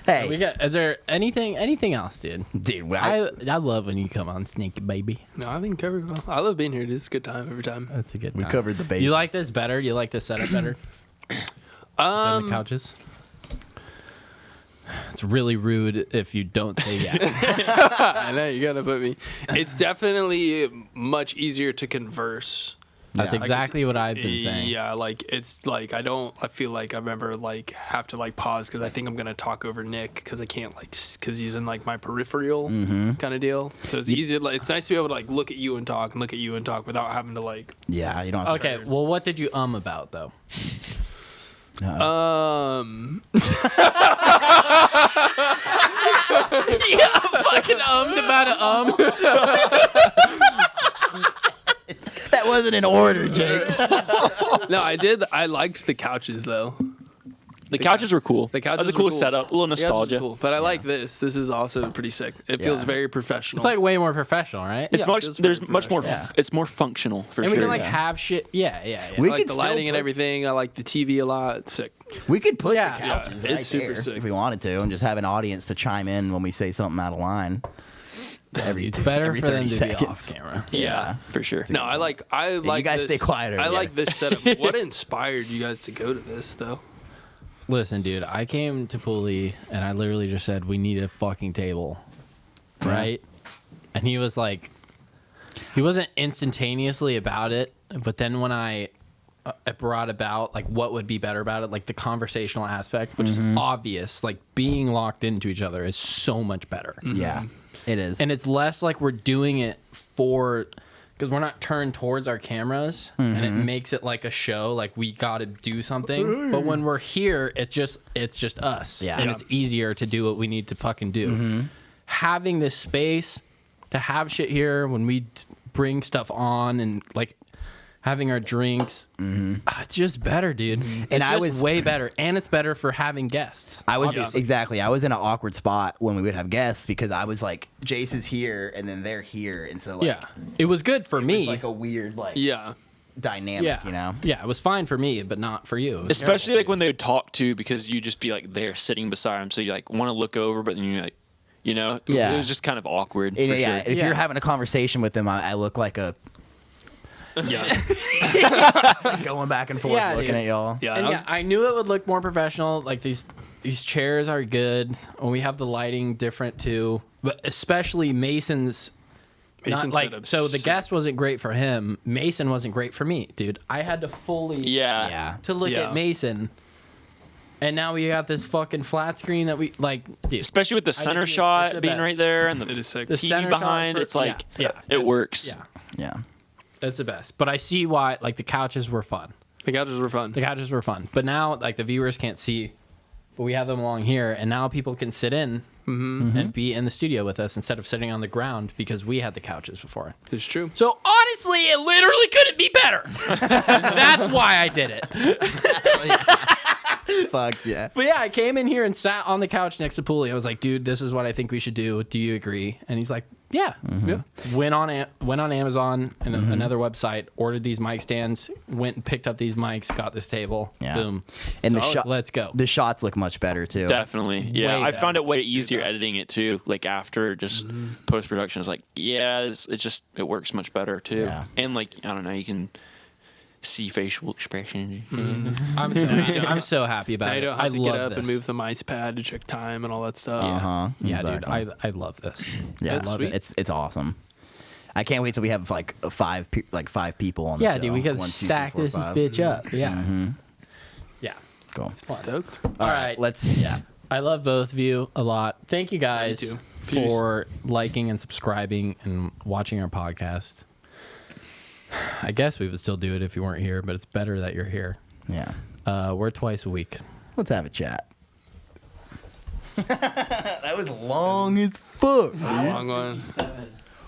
Hey, We got. Is there anything else, dude? dude, I love when you come on, Sneaky Baby. No, I think you covered it well. I love being here. It's a good time every time. That's a good. we time. covered the basics. You like this better? You like this setup better than the couches? It's really rude if you don't say yeah. I know you gotta put me. It's definitely much easier to converse That's Yeah. exactly what I've been saying. Yeah, like it's like I feel like I remember like have to like pause because I think I'm gonna talk over Nick because I can't like because he's in like my peripheral kind of deal. So it's easy. Like it's nice to be able to like look at you and talk without having to like. Yeah, you don't have Okay, well, what did you about though? Yeah, fucking about a That wasn't in order, Jake. No, I did. I liked the couches though. The couches were cool. The couches That was a were cool cool. setup. A little The couches are nostalgia. cool. But I like this. This is also pretty sick. It feels Yeah. very professional. It's like way more professional, right? It's Yeah, much. it was There's very much more. professional. It's more functional for and sure. we can like have shit. Yeah. We I like could the still lighting and put- everything. I like the TV a lot. It's sick. We could put Yeah. the Yeah, couches it's right super there sick. if we wanted to, and just have an audience to chime in when we say something out of line. It's better every for them 30 to be off seconds. camera. Yeah, for sure. No, I like. you guys this. stay quiet over I like there. this setup. What inspired you guys to go to this though? Listen, dude, I came to Pulley and I literally just said we need a fucking table, right? And he was like, he wasn't instantaneously about it, but then when I brought about like what would be better about it, like the conversational aspect, which is obvious, like being locked into each other is so much better. Yeah, it is. And it's less like we're doing it for, because we're not turned towards our cameras and it makes it like a show, like we got to do something. But when we're here, it's just us. Yeah. And Yeah. it's easier to do what we need to fucking do. Having this space to have shit here when we bring stuff on and like having our drinks, it's just better, dude. And I was- way better. And it's better for having guests. I was obviously. exactly. I was in an awkward spot when we would have guests because I was like, Jace is here, and then they're here, and so like, Yeah. It was good for me. it's like a weird like Yeah. dynamic, yeah. you know. Yeah, it was fine for me, but not for you. It was Especially terrible like when they would talk to, because you just be like there sitting beside them, so you like want to look over, but then you like, you know, Yeah. it was just kind of awkward. And, for yeah, sure. if Yeah. you're having a conversation with them, I look like a Yeah. going back and forth, Yeah, looking dude. at y'all. Yeah. And I yeah, was- I knew it would look more professional. Like these chairs are good, and we have the lighting different too. But especially Mason's. Not Mason like setup's so the sick. guest wasn't great for him. Mason wasn't great for me, dude. I had to fully Yeah. Yeah. to look Yeah. at Mason. And now we got this fucking flat screen that we like, dude. Especially with the center think it's shot the being best. right there and It the is sick. The TV center behind. shots It's for- like yeah, it works. Yeah, Yeah. it's the best. But I see why like the couches were fun. The couches were fun. The couches were fun. But now like the viewers can't see, but we have them along here, and now people can sit in and be in the studio with us instead of sitting on the ground because we had the couches before. It's true. So honestly, it literally couldn't be better. That's why I did it. Fuck yeah. But yeah, I came in here and sat on the couch next to Pooley. I was like, dude, this is what I think we should do. Do you agree? And he's like, yeah. Yeah. Went on Amazon and another website, ordered these mic stands, went and picked up these mics, got this table. Yeah. Boom. And the Solid. shot, Let's go. the shots look much better too. Definitely. Yeah. Way I better. found it way easier editing it too. Like after just post production, it's like, yeah, it works much better too. Yeah. And like, I don't know, you can see facial expression. I'm so happy Now about you it. don't I have to love get up this. and move the mice pad to check time and all that stuff. Yeah, Exactly. dude, I love this. Yeah, I love sweet. it. it's awesome. I can't wait till we have like five people on the Yeah, show. dude, we can 1, 2, 3, stack 4, this 5. bitch up. Yeah. Yeah. Cool. Stoked. All right. Let's I love both of you a lot. Thank you guys too. for liking and subscribing and watching our podcast. I guess we would still do it if you weren't here, but it's better that you're here. Yeah. We're twice a week. Let's have a chat. That was long as fuck. Long one. 7.